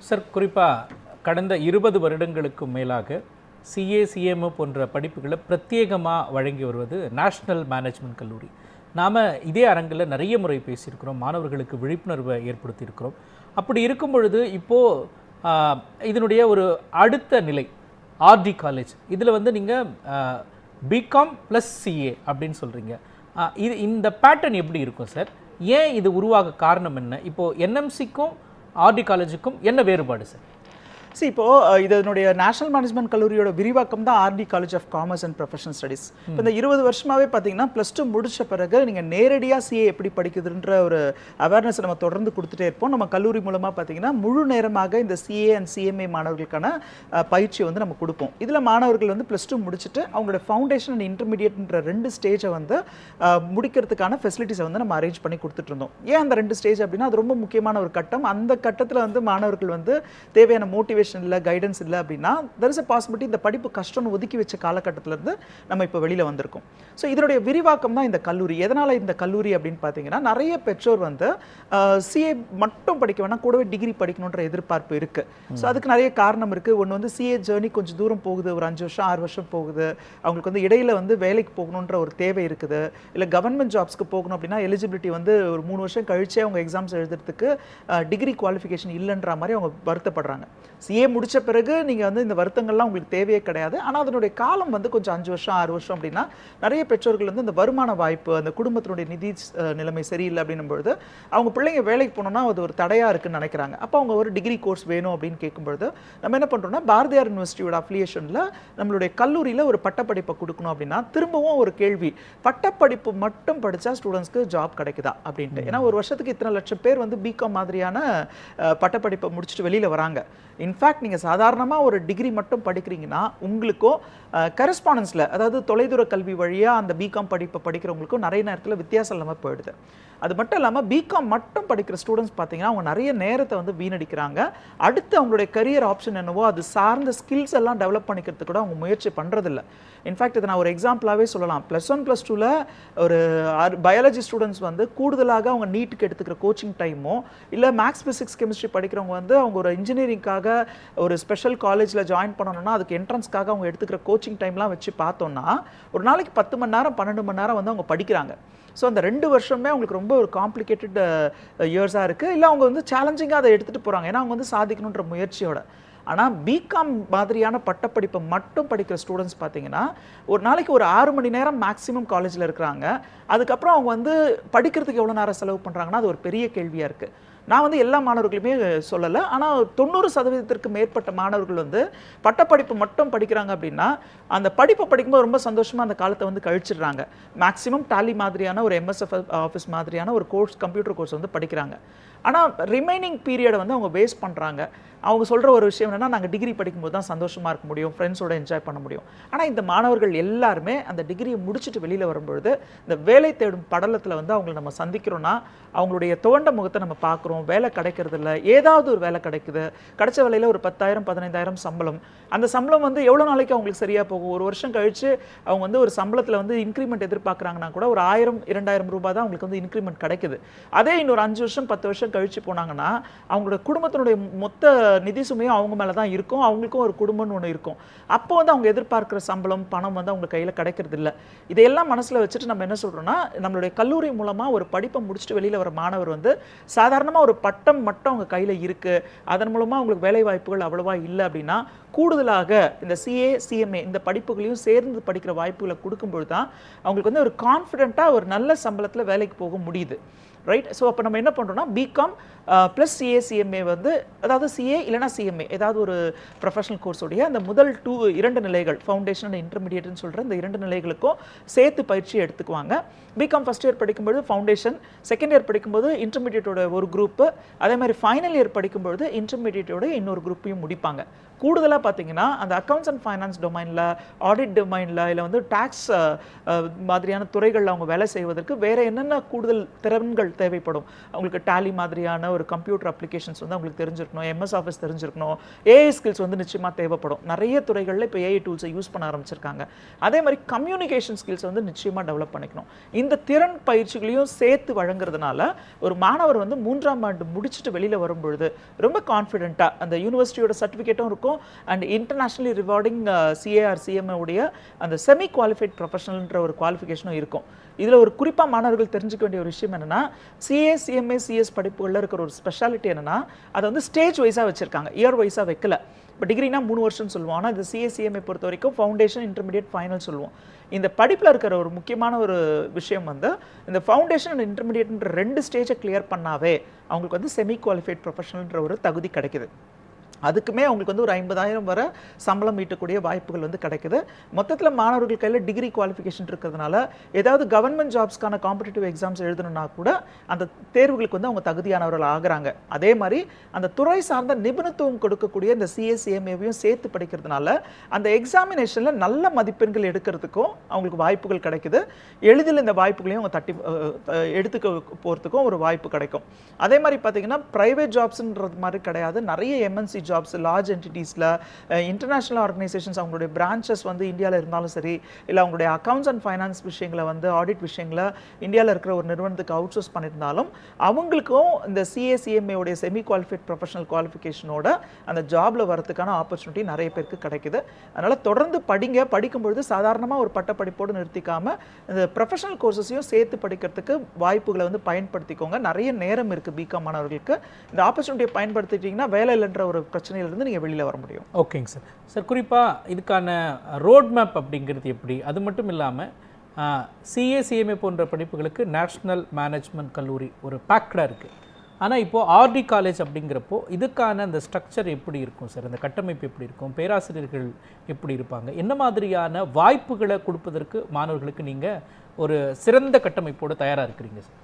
சார், குறிப்பாக கடந்த 20 வருடங்களுக்கு மேலாக சிஏ சிஎம்ஏ போன்ற படிப்புகளை பிரத்யேகமாக வழங்கி வருவது நேஷனல் மேனேஜ்மெண்ட் கல்லூரி. நாம் இதே அரங்கில் நிறைய முறை பேசியிருக்கிறோம், மாணவர்களுக்கு விழிப்புணர்வை ஏற்படுத்தியிருக்கிறோம். அப்படி இருக்கும் பொழுது இப்போது இதனுடைய ஒரு அடுத்த நிலை ஆர்டி காலேஜ், இதில் வந்து நீங்கள் பிகாம் ப்ளஸ் சிஏ அப்படின்னு சொல்கிறீங்க. இந்த பேட்டர்ன் எப்படி இருக்கும் சார்? ஏன் இது உருவாக காரணம் என்ன? இப்போது என்எம்சிக்கும் ஆர்டி காலேஜுக்கும் என்ன வேறுபாடு சார்? இப்போது இதனுடைய நேஷனல் மேனேஜ்மெண்ட் கல்லூரியோட விரிவாக்கம் தான் RD college of commerce and professional studies. இப்போ இந்த 20 வருஷமாகவே பார்த்தீங்கன்னா +2 முடிச்ச பிறகு நீங்கள் நேரடியாக சிஏ எப்படி படிக்குதுன்ற ஒரு அவேர்னஸ் நம்ம தொடர்ந்து கொடுத்துட்டே இருப்போம். நம்ம கல்லூரி மூலமாக பார்த்தீங்கன்னா முழு நேரமாக இந்த சிஏ அண்ட் சிஎம்ஏ மாணவர்களுக்கான பயிற்சியை வந்து நம்ம கொடுப்போம். இதில் மாணவர்கள் வந்து +2 முடிச்சுட்டு அவங்களோட ஃபவுண்டேஷன் அண்ட் இன்டர்மீடியட்ன்ற 2 ஸ்டேஜை வந்து முடிக்கிறதுக்கான ஃபெசிலிட்டிஸை வந்து நம்ம அரேஞ்ச் பண்ணி கொடுத்துட்டு இருந்தோம். ஏன் அந்த 2 ஸ்டேஜ் அப்படின்னா அது ரொம்ப முக்கியமான ஒரு கட்டம். அந்த கட்டத்தில் வந்து மாணவர்கள் வந்து தேவையான மோட்டிவேஷன் இல்லை, கைடன்ஸ் இல்லை அப்படின்னா there is a possibility இந்த படிப்பு கஷ்டம்னு ஒதுக்கி வச்ச காலகட்டத்திலேருந்து நம்ம இப்போ வெளியில் வந்திருக்கோம். ஸோ இதனுடைய விரிவாக்கம் தான் இந்த கல்லூரி. எதனால் இந்த கல்லூரி அப்படின்னு பார்த்தீங்கன்னா நிறைய பெற்றோர் வந்து சிஏ மட்டும் படிக்க வேணாம், கூடவே டிகிரி படிக்கணுன்ற எதிர்பார்ப்பு இருக்குது. ஸோ அதுக்கு நிறைய காரணம் இருக்குது. ஒன்று வந்து சிஏ ஜேர்னி கொஞ்சம் தூரம் போகுது, ஒரு 5 வருஷம் 6 வருஷம் போகுது. அவங்களுக்கு வந்து இடையில வந்து வேலைக்கு போகணுன்ற ஒரு தேவை இருக்குது. இல்லை கவர்மெண்ட் ஜாப்ஸ்க்கு போகணும் அப்படின்னா எலிஜிபிலிட்டி வந்து ஒரு 3 வருஷம் கழிச்சே அவங்க எக்ஸாம்ஸ் எழுதுறதுக்கு டிகிரி குவாலிஃபிகேஷன் இல்லைன்ற மாதிரி அவங்க வருத்தப்படுறாங்க. சிஏ முடிச்ச பிறகு நீங்கள் வந்து இந்த வருத்தங்கள்லாம் உங்களுக்கு தேவையே கிடையாது. ஆனால் அதனுடைய காலம் வந்து கொஞ்சம் 5 வருஷம் 6 வருஷம் அப்படின்னா நிறைய பெற்றோர்கள் வந்து இந்த வருமான வாய்ப்பு, அந்த குடும்பத்தினுடைய நிதி நிலைமை சரியில்லை அப்படின்னும் பொழுது அவங்க பிள்ளைங்க வேலைக்கு போனோம்னா அது ஒரு தடையாக இருக்குன்னு நினைக்கிறாங்க. அப்போ அவங்க ஒரு டிகிரி கோர்ஸ் வேணும் அப்படின்னு கேட்கும்பொழுது நம்ம என்ன பண்ணுறோம்னா, பாரதியார் யூனிவர்சிட்டியோட அஃபிலியேஷனில் நம்மளுடைய கல்லூரியில் ஒரு பட்டப்படிப்பை கொடுக்கணும் அப்படின்னா திரும்பவும் ஒரு கேள்வி, பட்டப்படிப்பு மட்டும் படித்தா ஸ்டூடெண்ட்ஸ்க்கு ஜாப் கிடைக்குதா அப்படின்ட்டு. ஏன்னா ஒரு வருஷத்துக்கு இத்தனை லட்சம் பேர் வந்து பிகாம் மாதிரியான பட்டப்படிப்பை முடிச்சுட்டு வெளியில் வராங்க. இன்ஃபேக்ட் நீங்கள் சாதாரணமாக ஒரு டிகிரி மட்டும் படிக்கிறீங்கன்னா உங்களுக்கும் கரஸ்பாண்டன்ஸில், அதாவது தொலைதூர கல்வி வழியாக அந்த பிகாம் படிப்பை படிக்கிறவங்களுக்கும் நிறைய நேரத்தில் வித்தியாசம் இல்லாமல் போயிடுது. அது மட்டும் இல்லாமல் பிகாம் மட்டும் படிக்கிற ஸ்டூடெண்ட்ஸ் பார்த்தீங்கன்னா அவங்க நிறைய நேரத்தை வந்து வீணடிக்கிறாங்க. அடுத்து அவங்களுடைய கரியர் ஆப்ஷன் என்னவோ அது சார்ந்த ஸ்கில்ஸ் எல்லாம் டெவலப் பண்ணிக்கிறதுக்கு கூட அவங்க முயற்சி பண்ணுறதில்ல. இன்ஃபேக்ட் இதை நான் ஒரு எக்ஸாம்பிளாகவே சொல்லலாம். +1 +2ல் ஒரு பயாலஜி ஸ்டூடெண்ட்ஸ் வந்து கூடுதலாக அவங்க நீட்டுக்கு எடுத்துக்கிற கோச்சிங் டைமோ, இல்லை மேக்ஸ் ஃபிசிக்ஸ் கெமிஸ்ட்ரி படிக்கிறவங்க வந்து அவங்க ஒரு இன்ஜினியரிங்காக ஒரு ஸ்பெஷல் காலேஜில் ஜாயின் பண்ணணும்னா அதுக்கு என்ட்ரன்ஸ்க்காக அவங்க எடுத்துக்கிற கோச்சிங் டைம்லாம் வச்சு பார்த்தோம்னா ஒரு நாளைக்கு 10 மணி நேரம் 12 மணி நேரம் வந்து அவங்க படிக்கிறாங்க. ஸோ அந்த 2 வருஷமே அவங்களுக்கு ரொம்ப ஒரு காம்ப்ளிகேட்டட் இயர்ஸாக இருக்குது. இல்லை அவங்க வந்து சேலஞ்சிங்காக அதை எடுத்துகிட்டு போகிறாங்க, ஏன்னா அவங்க வந்து சாதிக்கணுன்ற முயற்சியோட. ஆனால் பிகாம் மாதிரியான பட்டப்படிப்பை மட்டும் படிக்கிற ஸ்டூடெண்ட்ஸ் பார்த்தீங்கன்னா ஒரு நாளைக்கு ஒரு 6 மணி நேரம் மேக்ஸிமம் காலேஜில் இருக்கிறாங்க. அதுக்கப்புறம் அவங்க வந்து படிக்கிறதுக்கு எவ்வளோ நேரம் செலவு பண்ணுறாங்கன்னா அது ஒரு பெரிய கேள்வியாக இருக்குது. நான் வந்து எல்லா மாணவர்களுமே சொல்லலை, ஆனால் 90% மேற்பட்ட மாணவர்கள் வந்து பட்டப்படிப்பு மட்டும் படிக்கிறாங்க அப்படின்னா அந்த படிப்பை படிக்கும்போது ரொம்ப சந்தோஷமாக அந்த காலத்தை வந்து கழிச்சிடுறாங்க. மேக்ஸிமம் டாலி மாதிரியான ஒரு எம்எஸ்எஃப் ஆஃபீஸ் மாதிரியான ஒரு கோர்ஸ், கம்ப்யூட்டர் கோர்ஸ் வந்து படிக்கிறாங்க. ஆனால் ரிமைனிங் பீரியடை வந்து அவங்க வேஸ்ட் பண்ணுறாங்க. அவங்க சொல்கிற ஒரு விஷயம் என்னென்னா, நாங்கள் டிகிரி படிக்கும்போது தான் சந்தோஷமாக இருக்க முடியும், ஃப்ரெண்ட்ஸோட என்ஜாய் பண்ண முடியும். ஆனால் இந்த மாணவர்கள் எல்லாருமே அந்த டிகிரியை முடிச்சுட்டு வெளியில் வரும்பொழுது இந்த வேலை தேடும் படலத்தில் வந்து அவங்களை நம்ம சந்திக்கிறோன்னா அவங்களுடைய துவண்ட முகத்தை நம்ம பார்க்குறோம். வேலை கிடைக்கிறது இல்லை, ஏதாவது ஒரு வேலை கிடைக்குது, கிடைச்ச வேலையில் ஒரு 10,000 15,000 சம்பளம். அந்த சம்பளம் வந்து எவ்வளோ நாளைக்கு அவங்களுக்கு சரியாக போகும்? ஒரு வருஷம் கழித்து அவங்க வந்து ஒரு சம்பளத்தில் வந்து இன்க்ரிமெண்ட் எதிர்பார்க்குறாங்கன்னா கூட ஒரு 1000 2000 ரூபாய் தான் அவங்களுக்கு வந்து இன்க்ரிமெண்ட் கிடைக்குது. அதே இன்னொரு 5 வருஷம் 10 வருஷம் கழிச்சு போனாங்கன்னா அவங்களோட குடும்பத்தினுடைய மொத்த நிதி சுமையும் அவங்க மேலே தான் இருக்கும். அவங்களுக்கும் ஒரு குடும்பம்னு ஒன்று இருக்கும். அப்போ வந்து அவங்க எதிர்பார்க்குற சம்பளம், பணம் வந்து அவங்க கையில் கிடைக்கிறது இல்லை. இதையெல்லாம் மனசில் வச்சுட்டு நம்ம என்ன சொல்கிறோம்னா, நம்மளுடைய கல்லூரி மூலமாக ஒரு படிப்பை முடிச்சுட்டு வெளியில் வர மாணவர் வந்து சாதாரணமாக ஒரு பட்டம் மட்டும் அவங்க கையில் இருக்குது, அதன் மூலமாக அவங்களுக்கு வேலை வாய்ப்புகள் அவ்வளோவா இல்லை அப்படின்னா கூடுதலாக இந்த சிஏ சிஎம்ஏ இந்த படிப்புகளையும் சேர்ந்து படிக்கிற வாய்ப்புகளை கொடுக்கும்பொழுது தான் அவங்களுக்கு வந்து ஒரு கான்ஃபிடென்ட்டாக ஒரு நல்ல சம்பளத்தில் வேலைக்கு போக முடியுது. ரைட். ஸோ அப்போ நம்ம என்ன பண்ணுறோம்னா, பிகாம் ப்ளஸ் சிஏ சிஎம்ஏ வந்து, அதாவது சிஏ இல்லைனா சிஎம்ஏ ஏதாவது ஒரு ப்ரொஃபஷனல் கோர்ஸோடைய அந்த முதல் 2 நிலைகள், ஃபவுண்டேஷன் அண்ட் இன்டர்மீடியட்னு சொல்கிற இந்த 2 நிலைகளுக்கும் சேர்த்து பயிற்சி எடுத்துக்குவாங்க. பிகாம் ஃபஸ்ட் இயர் படிக்கும்போது ஃபவுண்டேஷன், செகண்ட் இயர் படிக்கும்போது இன்டர்மீடியட்டோட ஒரு குரூப்பு, அதே மாதிரி ஃபைனல் இயர் படிக்கும்போது இன்டர்மீடியட்டோட இன்னொரு குரூப்பையும் முடிப்பாங்க. கூடுதலாக பார்த்தீங்கன்னா அந்த அக்கௌண்ட்ஸ் அண்ட் ஃபைனான்ஸ் டொமைனில், ஆடிட் டொமைனில், இல்லை வந்து டேக்ஸ் மாதிரியான துறைகளில் அவங்க வேலை செய்வதற்கு வேறு என்னென்ன கூடுதல் திறன்கள் தேவைப்படும்? அவங்களுக்கு டேலி மாதிரியான ஒரு கம்ப்யூட்டர் அப்ளிகேஷன்ஸ் வந்து அவங்களுக்கு தெரிஞ்சிருக்கணும், எம்எஸ் ஆஃபீஸ் தெரிஞ்சிருக்கணும், ஏஐ ஸ்கில்ஸ் வந்து நிச்சயமாக தேவைப்படும். நிறைய துறைகளில் இப்போ ஏஐ டூல்ஸை யூஸ் பண்ண ஆரம்பிச்சிருக்காங்க. அதே மாதிரி கம்யூனிகேஷன் ஸ்கில்ஸ் வந்து நிச்சயமாக டெவலப் பண்ணிக்கணும். இந்த திறன் பயிற்சிகளையும் சேர்த்து வழங்குறதுனால ஒரு மாணவர் வந்து 3ஆம் ஆண்டு முடிச்சுட்டு வெளியில் வரும்பொழுது ரொம்ப கான்ஃபிடென்ட்டாக அந்த யூனிவர்சிட்டியோட சர்டிஃபிகேட்டும் இருக்கும் and internationally rewarding CAR CMA உடைய அந்த செமி குவாலிஃபைட் ப்ரொஃபஷனல்ன்ற ஒரு குவாலிஃபிகேஷனும் இருக்கும். இதில் ஒரு குறிப்பாக மாணவர்கள் தெரிஞ்சுக்க வேண்டிய ஒரு விஷயம் என்னென்னா, சிஏ சிஎம்ஏ சிஎஸ் படிப்புகளில் இருக்கிற ஒரு ஸ்பெஷாலிட்டி என்னென்னா, அதை வந்து ஸ்டேஜ் வைஸாக வச்சுருக்காங்க, இயர் வைஸாக வைக்கல. இப்போ டிகிரினா 3 வருஷம்னு சொல்லுவோம், ஆனால் இந்த சிஏ சிஎம்ஏ பொறுத்த வரைக்கும் ஃபவுண்டேஷன், இன்டர்மீடியட், ஃபைனல் சொல்லுவோம். இந்த படிப்பில் இருக்கிற ஒரு முக்கியமான ஒரு விஷயம் வந்து இந்த ஃபவுண்டேஷன் அண்ட் இன்டர்மீடியட்ன்ற 2 ஸ்டேஜை கிளியர் பண்ணாவே அவங்களுக்கு வந்து செமி குவாலிஃபைட் ப்ரொஃபஷனல்ன்ற ஒரு தகுதி கிடைக்குது. அதுக்குமே அவங்களுக்கு வந்து ஒரு 50,000 வரை சம்பளம் ஈட்டக்கூடிய வாய்ப்புகள் வந்து கிடைக்குது. மொத்தத்தில் மாணவர்கள் கையில் டிகிரி குவாலிஃபிகேஷன் இருக்கிறதுனால ஏதாவது கவர்மெண்ட் ஜாப்ஸ்க்கான காம்படிட்டிவ் எக்ஸாம்ஸ் எழுதணும்னா கூட அந்த தேர்வுகளுக்கு வந்து அவங்க தகுதியானவர்கள் ஆகிறாங்க. அதே மாதிரி அந்த துறை சார்ந்த நிபுணத்துவம் கொடுக்கக்கூடிய இந்த சிஎஸ்சிஎம்ஏவையும் சேர்த்து படிக்கிறதுனால அந்த எக்ஸாமினேஷனில் நல்ல மதிப்பெண்கள் எடுக்கிறதுக்கும் அவங்களுக்கு வாய்ப்புகள் கிடைக்குது. எளிதில் இந்த வாய்ப்புகளையும் அவங்க எடுத்துக்க போகிறதுக்கும் ஒரு வாய்ப்பு கிடைக்கும். அதே மாதிரி பார்த்தீங்கன்னா ப்ரைவேட் ஜாப்ஸ்ன்றது மாதிரி கிடையாது, நிறைய எம்என்சி ஜாப்ஸ், லார்ஜ் என்டிட்டிஸில், இன்டர்நேஷ்னல் ஆர்கனைசேஷன்ஸ் அவங்களுடைய பிரான்ச்சஸ் வந்து இந்தியாவில் இருந்தாலும் சரி, இல்லை அவங்களுடைய அக்கௌண்ட்ஸ் அண்ட் ஃபைனான்ஸ் விஷயங்களை வந்து ஆடிட் விஷயங்களை இந்தியாவில் இருக்கிற ஒரு நிறுவனத்துக்கு அவுட் சோர்ஸ் பண்ணியிருந்தாலும் அவங்களுக்கும் இந்த சிஏசிஎம்ஏடைய செமி குவாலிஃபைட் ப்ரொஃபஷனல் குவாலிஃபிகேஷனோட அந்த ஜாபில் வரதுக்கான ஆப்பர்ச்சுனிட்டி நிறைய பேருக்கு கிடைக்குது. அதனால் தொடர்ந்து படிக்கும்பொழுது சாதாரணமாக ஒரு பட்டப்படிப்போடு நிறுத்திக்காமல் இந்த ப்ரொஃபஷனல் கோர்சஸையும் சேர்த்து படிக்கிறதுக்கு வாய்ப்புகளை வந்து பயன்படுத்திக்கோங்க. நிறைய நேரம் இருக்குது பிகாம் மாணவர்களுக்கு. இந்த ஆப்பர்ச்சுனிட்டியை பயன்படுத்திட்டிங்கன்னா வேலை இல்லைன்ற ஒரு பிரச்சனையிலிருந்து நீங்கள் வெளியில் வர முடியும். ஓகேங்க சார். சார் குறிப்பாக இதுக்கான ரோட் மேப் அப்படிங்கிறது எப்படி? அது மட்டும் இல்லாமல் சிஏ போன்ற படிப்புகளுக்கு நேஷ்னல் மேனேஜ்மெண்ட் கல்லூரி ஒரு பேக்டாக இருக்குது. ஆனால் இப்போது ஆர்டி காலேஜ் அப்படிங்கிறப்போ இதுக்கான அந்த ஸ்ட்ரக்சர் எப்படி இருக்கும் சார்? அந்த கட்டமைப்பு எப்படி இருக்கும்? பேராசிரியர்கள் எப்படி இருப்பாங்க? என்ன மாதிரியான வாய்ப்புகளை கொடுப்பதற்கு மாணவர்களுக்கு நீங்கள் ஒரு சிறந்த கட்டமைப்போடு தயாராக இருக்கிறீங்க சார்?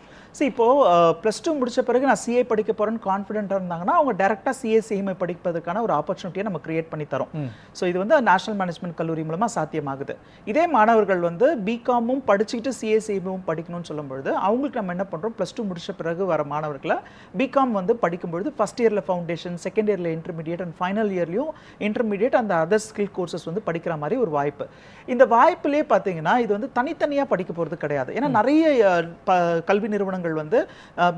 இப்போது +2 முடித்த பிறகு நான் சிஏ படிக்க போகிறேன்னு கான்ஃபிடென்ட்டாக இருந்தாங்கன்னா அவங்க டேரெக்டாக சிஏ படிப்பதற்கான ஒரு ஆப்பர்ச்சுனிட்டியை நம்ம கிரியேட் பண்ணி தரோம். ஸோ இது வந்து நேஷனல் மேனேஜ்மெண்ட் கல்லூரி மூலமாக சாத்தியமாகுது. இதே மாணவர்கள் வந்து பிகாமும் படிச்சுக்கிட்டு சிஏவும் படிக்கணும்னு சொல்லும்பொழுது அவங்களுக்கு நம்ம என்ன பண்ணுறோம், +2 முடித்த பிறகு வர மாணவர்களை பிகாம் வந்து படிக்கும்பொழுது ஃபஸ்ட் இயரில் ஃபவுண்டேஷன், செகண்ட் இயரில் இன்டர்மீடியேட் அண்ட் ஃபைனல் இயர்லையும் இன்டர்மீடியேட் அந்த அதர் ஸ்கில் கோர்சஸ் வந்து படிக்கிற மாதிரி ஒரு வாய்ப்பு. இந்த வாய்ப்புலேயே பார்த்தீங்கன்னா இது வந்து தனித்தனியாக படிக்க போகிறது கிடையாது. ஏன்னா நிறைய கல்வி நிறுவனங்கள் வந்து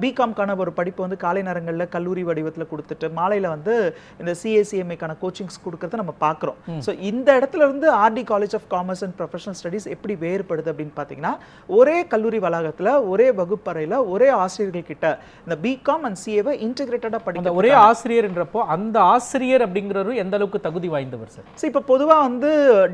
பிகாம்கான ஒரு படிப்பு வந்து காலை நேரங்களில் கல்லூரி வடிவத்தில் கொடுத்துட்டு மாலையில் வந்து இந்த சிஏசிஎம்ஏக்கான கோச்சிங்ஸ் கொடுக்கறத நம்ம பார்க்குறோம். ஸோ இந்த இடத்துல இருந்து RD college of commerce and professional studies எப்படி வேறுபடுது அப்படின்னு பார்த்தீங்கன்னா, ஒரே கல்லூரி வளாகத்தில் ஒரே வகுப்பறையில் ஒரே ஆசிரியர்கள் கிட்ட இந்த பிகாம் அண்ட் சிஏவை இன்டெகிரேட்டடாக படிக்க ஒரே ஆசிரியர்ன்றப்போ அந்த ஆசிரியர் அப்படிங்கிறவர் எந்த அளவுக்கு தகுதி வாய்ந்தவர் சார்? ஸோ இப்போ பொதுவாக வந்து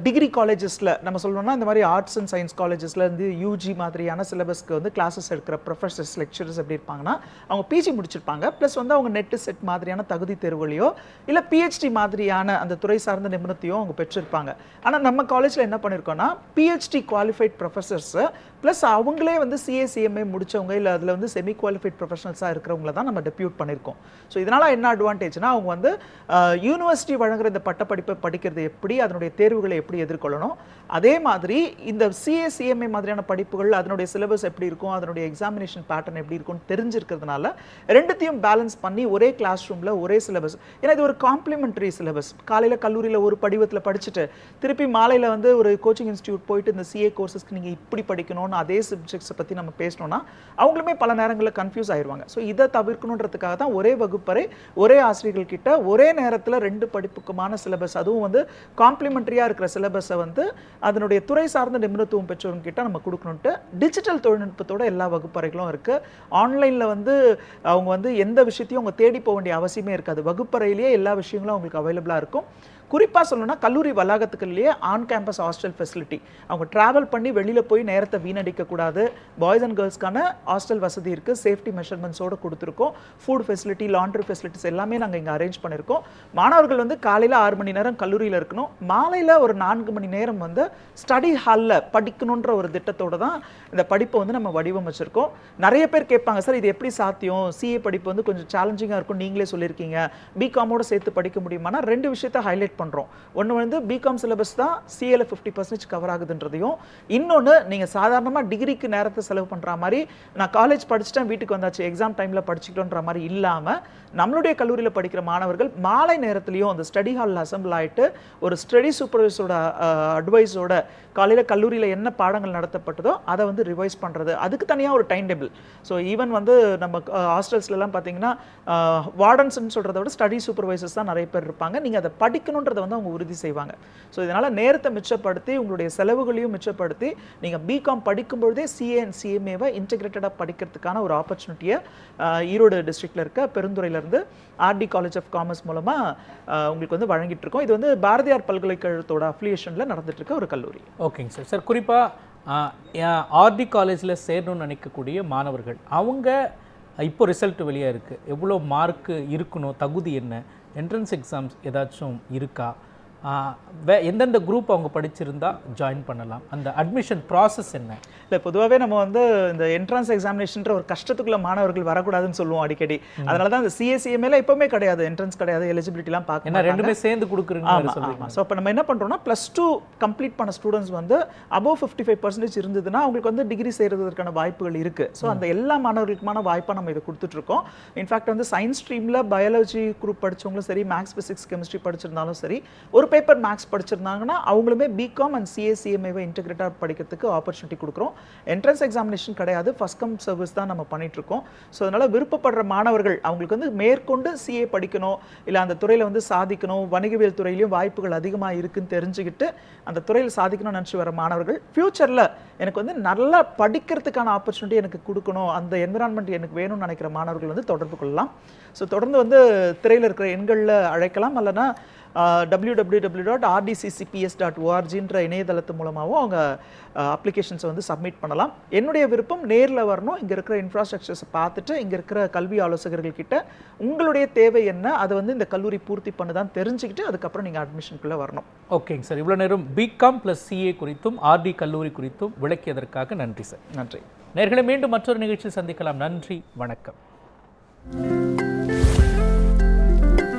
டிகிரி காலேஜஸில் நம்ம சொல்லணும்னா இந்த மாதிரி ஆர்ட்ஸ் அண்ட் சயின்ஸ் காலேஜஸில் வந்து யூஜி மாதிரியான சிலபஸ்க்கு வந்து கிளாஸஸ் எடுக்கிற ப்ரொஃபஸர்ஸ் லெக்சரர்ஸ் எப்படி இருப்பாங்கன்னா அவங்க பிஜி முடிச்சிருப்பாங்க, ப்ளஸ் வந்து அவங்க நெட் செட் மாதிரியான தகுதி தேர்வுகளையோ இல்லை பிஹெச்டி மாதிரியான அந்த துறை சார்ந்த நிபுணத்தையோ அவங்க பெற்றிருப்பாங்க. ஆனால் நம்ம காலேஜில் என்ன பண்ணியிருக்கோம்னா பிஹெச்டி குவாலிஃபைட் ப்ரொஃபஸர்ஸ் ப்ளஸ் அவங்களே வந்து சிஏசிஎம்ஏ முடித்தவங்க இல்லை அதில் வந்து செமி குவாலிஃபைட் ப்ரொஃபஷனல்ஸாக இருக்கிறவங்கள தான் நம்ம டெப்யூட் பண்ணியிருக்கோம். ஸோ இதனால் என்ன அட்வான்டேஜ்னா அவங்க வந்து யூனிவர்சிட்டி வழங்குற இந்த பட்டப்படிப்பை படிக்கிறது எப்படி, அதனுடைய தேர்வுகளை எப்படி எதிர்கொள்ளணும், அதே மாதிரி இந்த சிஏசிஎம்ஏ மாதிரியான படிப்புகள் அதனுடைய சிலபஸ் எப்படி இருக்கும், அதனுடைய எக்ஸாமினேஷன் பேட்டர்ன் எப்படி இருக்கும்னு தெரிஞ்சிருக்கிறதுனால ரெண்டுத்தையும் பேலன்ஸ் பண்ணி ஒரே கிளாஸ் ரூமில் ஒரே சிலபஸ். ஏன்னா இது ஒரு காம்ப்ளிமெண்ட்ரி சிலபஸ். காலையில் கல்லூரியில் ஒரு படிவத்தில் படிச்சுட்டு திருப்பி மாலையில் வந்து ஒரு கோச்சிங் இன்ஸ்டியூட் போயிட்டு இந்த சிஏ கோர்சஸ்க்கு நீங்கள் இப்படி படிக்கணும்னு அதே சப்ஜெக்ட்ஸை பற்றி நம்ம பேசணும்னா அவங்களுமே பல நேரங்களில் கன்ஃபியூஸ் ஆயிடுவாங்க. ஸோ இதை தவிர்க்கணுன்றதுக்காக தான் ஒரே வகுப்பறை ஒரே ஆசிரியர்கள் கிட்ட ஒரே நேரத்தில் ரெண்டு படிப்புக்குமான சிலபஸ், அதுவும் வந்து காம்ப்ளிமெண்ட்ரியாக இருக்கிற சிலபஸை வந்து அதனுடைய துறை சார்ந்த நிபுணத்துவம் பெற்றவங்க கிட்ட நம்ம கொடுக்கணுன்ட்டு டிஜிட்டல் தொழில்நுட்பத்தோட எல்லா வகுப்பறைகளும் இருக்குது. ஆன்லைனில் வந்து அவங்க வந்து எந்த விஷயத்தையும் அவங்க தேடி போக வேண்டிய அவசியமே இருக்காது. வகுப்பறையிலேயே எல்லா விஷயங்களும் அவங்களுக்கு அவைலபிளாக இருக்கும். குறிப்பாக சொல்லணும்னா கல்லூரி வளாகத்துக்குள்ளேயே ஆன் கேம்பஸ் ஹாஸ்டல் ஃபெசிலிட்டி. அவங்க ட்ராவல் பண்ணி வெளியில் போய் நேரத்தை வீணடிக்கக்கூடாது. பாய்ஸ் அண்ட் கேர்ள்ஸ்க்கான ஹாஸ்டல் வசதி இருக்குது, சேஃப்டி மெஷர்மெண்ட்ஸோடு கொடுத்துருக்கோம். ஃபுட் ஃபெசிலிட்டி, லாண்ட்ரி ஃபெசிலிட்டிஸ் எல்லாமே நாங்கள் இங்கே அரேஞ்ச் பண்ணியிருக்கோம். மாணவர்கள் வந்து காலையில் 6 மணி நேரம் கல்லூரியில் இருக்கணும், மாலையில் ஒரு 4 மணி நேரம் வந்து ஸ்டடி ஹாலில் படிக்கணுன்ற ஒரு திட்டத்தோடு தான் இந்த படிப்பை வந்து நம்ம வடிவமைச்சிருக்கோம். நிறைய பேர் கேட்பாங்க, சார் இது எப்படி சாத்தியம், சிஏ படிப்பு வந்து கொஞ்சம் சேலஞ்சிங்காக இருக்கும், நீங்களே சொல்லியிருக்கீங்க, பிகாமோடு சேர்த்து படிக்க முடியுமானா 2 விஷயத்தை ஹைலைட் பண்றோம். ஒன்று வந்து பிகாம் சிலபஸ் தான் சிஏல 50% கவர் ஆகுதுன்றதையும், இன்னொன்று நீங்கள் சாதாரணமாக டிகிரிக்கு நேரத்தை செலவு பண்ணுற மாதிரி நான் காலேஜ் படிச்சுட்டேன் வீட்டுக்கு வந்தாச்சு எக்ஸாம் டைமில் படிச்சுக்கிட்டோன்ற மாதிரி இல்லாமல் நம்மளுடைய கல்லூரியில் படிக்கிற மாணவர்கள் மாலை நேரத்துலையும் அந்த ஸ்டடி ஹாலில் அசம்பிள் ஆகிட்டு ஒரு ஸ்டடி சூப்பர்வைஸோட அட்வைஸோட காலையில் கல்லூரியில் என்ன பாடங்கள் நடத்தப்பட்டதோ அதை வந்து ரிவைஸ் பண்ணுறது, அதுக்கு தனியாக ஒரு டைம் டேபிள். ஸோ ஈவன் வந்து நம்ம ஹாஸ்டல்ஸ்லாம் பார்த்தீங்கன்னா வார்டன்ஸ்ன்னு சொல்கிறத விட ஸ்டடி சூப்பர்வைசர்ஸ் தான் நிறைய பேர் இருப்பாங்க. நீங்கள் அதை படிக்கணுன்றதை வந்து அவங்க உறுதி செய்வாங்க. ஸோ இதனால் நேரத்தை மிச்சப்படுத்தி உங்களுடைய செலவுகளையும் மிச்சப்படுத்தி நீங்கள் பிகாம் படிக்கும்பொழுதே சிஏ அண்ட் சிஎம்ஏவை இன்டெகிரேட்டடாக படிக்கிறதுக்கான ஒரு ஆப்பர்ச்சுனிட்டியை ஈரோடு டிஸ்ட்ரிக்டில் இருக்க பெருந்துறையிலேருந்து ஆர்டி காலேஜ் ஆஃப் காமர்ஸ் மூலமாக உங்களுக்கு வந்து வழங்கிட்டு இருக்கோம். இது வந்து பாரதியார் பல்கலைக்கழகத்தோட அஃபிலியேஷனில் நடந்துட்டு இருக்க ஒரு கல்லூரி. ஓகேங்க சார். சார் குறிப்பாக ஆர்டி காலேஜில் சேரணும்னு நினைக்கக்கூடிய மாணவர்கள் அவங்க இப்போ ரிசல்ட் வெளியாக இருக்குது, எவ்வளோ மார்க்கு இருக்கணும், தகுதி என்ன, என்ட்ரன்ஸ் எக்ஸாம்ஸ் ஏதாச்சும் இருக்கா, எந்தெந்த குரூப் அவங்க படிச்சிருந்தா ஜாயின் பண்ணலாம், அந்த அட்மிஷன் ப்ராசஸ் என்ன? இல்லை பொதுவாகவே நம்ம வந்து இந்த என்ட்ரன்ஸ் எக்ஸாமினேஷன்ற ஒரு கஷ்டத்துக்குள்ள மாணவர்கள் வரக்கூடாதுன்னு சொல்லுவோம் அடிக்கடி. அதனால தான் இந்த சிஏசிஎம்ஏல எப்பவுமே கிடையாது, என்ட்ரன்ஸ் கிடையாது, எலிஜிபிலிட்டிலாம் பார்க்க ரெண்டுமே சேர்ந்து கொடுக்குறீங்க. ஸோ இப்போ நம்ம என்ன பண்ணுறோம்னா +2 கம்ப்ளீட் பண்ண ஸ்டூடெண்ட்ஸ் வந்து அபவ் 55% இருந்ததுன்னா அவங்களுக்கு வந்து டிகிரி செய்கிறதுக்கான வாய்ப்புகள் இருக்குது. ஸோ அந்த எல்லா மாணவர்களுக்குமான வாய்ப்பாக நம்ம இதை கொடுத்துட்ருக்கோம். இன்ஃபேக்ட் வந்து சயின்ஸ் ஸ்ட்ரீமில் பயாலஜி குரூப் படித்தவங்களும் சரி, மேக்ஸ், ஃபிசிக்ஸ், கெமிஸ்ட்ரி படிச்சிருந்தாலும் சரி, ஒரு பேப்பர் மேக்ஸ் படிச்சிருந்தாங்கன்னா அவங்களுமே பிகாம் அண்ட் சிஏசிஎம்ஏவை இன்டெகிரேட்டாக படிக்கிறதுக்கு ஆப்பர்ச்சுனிட்டி கொடுக்குறோம். என்ட்ரன்ஸ் எக்ஸாமினேஷன் கிடையாது, ஃபர்ஸ்ட் கம் சர்வீஸ் தான் நம்ம பண்ணிட்டு இருக்கோம். ஸோ அதனால் விருப்பப்படுற மாணவர்கள் அவங்களுக்கு வந்து மேற்கொண்டு சிஏ படிக்கணும், இல்லை அந்த துறையில் வந்து சாதிக்கணும், வணிகவியல் துறையிலையும் வாய்ப்புகள் அதிகமாக இருக்குன்னு தெரிஞ்சுக்கிட்டு அந்த துறையில் சாதிக்கணும்னு நினச்சி வர மாணவர்கள் ஃப்யூச்சரில் எனக்கு வந்து நல்லா படிக்கிறதுக்கான ஆப்பர்ச்சுனிட்டி எனக்கு கொடுக்கணும், அந்த என்விரான்மெண்ட் எனக்கு வேணும்னு நினைக்கிற மாணவர்கள் வந்து தொடர்பு கொள்ளலாம். ஸோ தொடர்ந்து வந்து திரையில் இருக்கிற எண்களில் அழைக்கலாம், இல்லைனா www.rdccps.org இணையதளத்து மூலமாகவும் அவங்க அப்ளிகேஷன்ஸை வந்து சப்மிட் பண்ணலாம். என்னுடைய விருப்பம் நேரில் வரணும், இங்கே இருக்கிற இன்ஃப்ராஸ்ட்ரக்சர்ஸை பார்த்துட்டு இங்கே இருக்கிற கல்வி ஆலோசகர்கள் கிட்ட உங்களுடைய தேவை என்ன, அதை வந்து இந்த கல்லூரி பூர்த்தி பண்ணுதான் தெரிஞ்சுக்கிட்டு அதுக்கப்புறம் நீங்கள் அட்மிஷனுக்குள்ளே வரணும். ஓகேங்க சார், இவ்வளோ நேரம் பிகாம் + சிஏ குறித்தும் ஆர்டி கல்லூரி குறித்தும் விளக்கியதற்காக நன்றி சார். நன்றி. நேயர்களை மீண்டும் மற்றொரு நிகழ்ச்சியில் சந்திக்கலாம். நன்றி, வணக்கம்.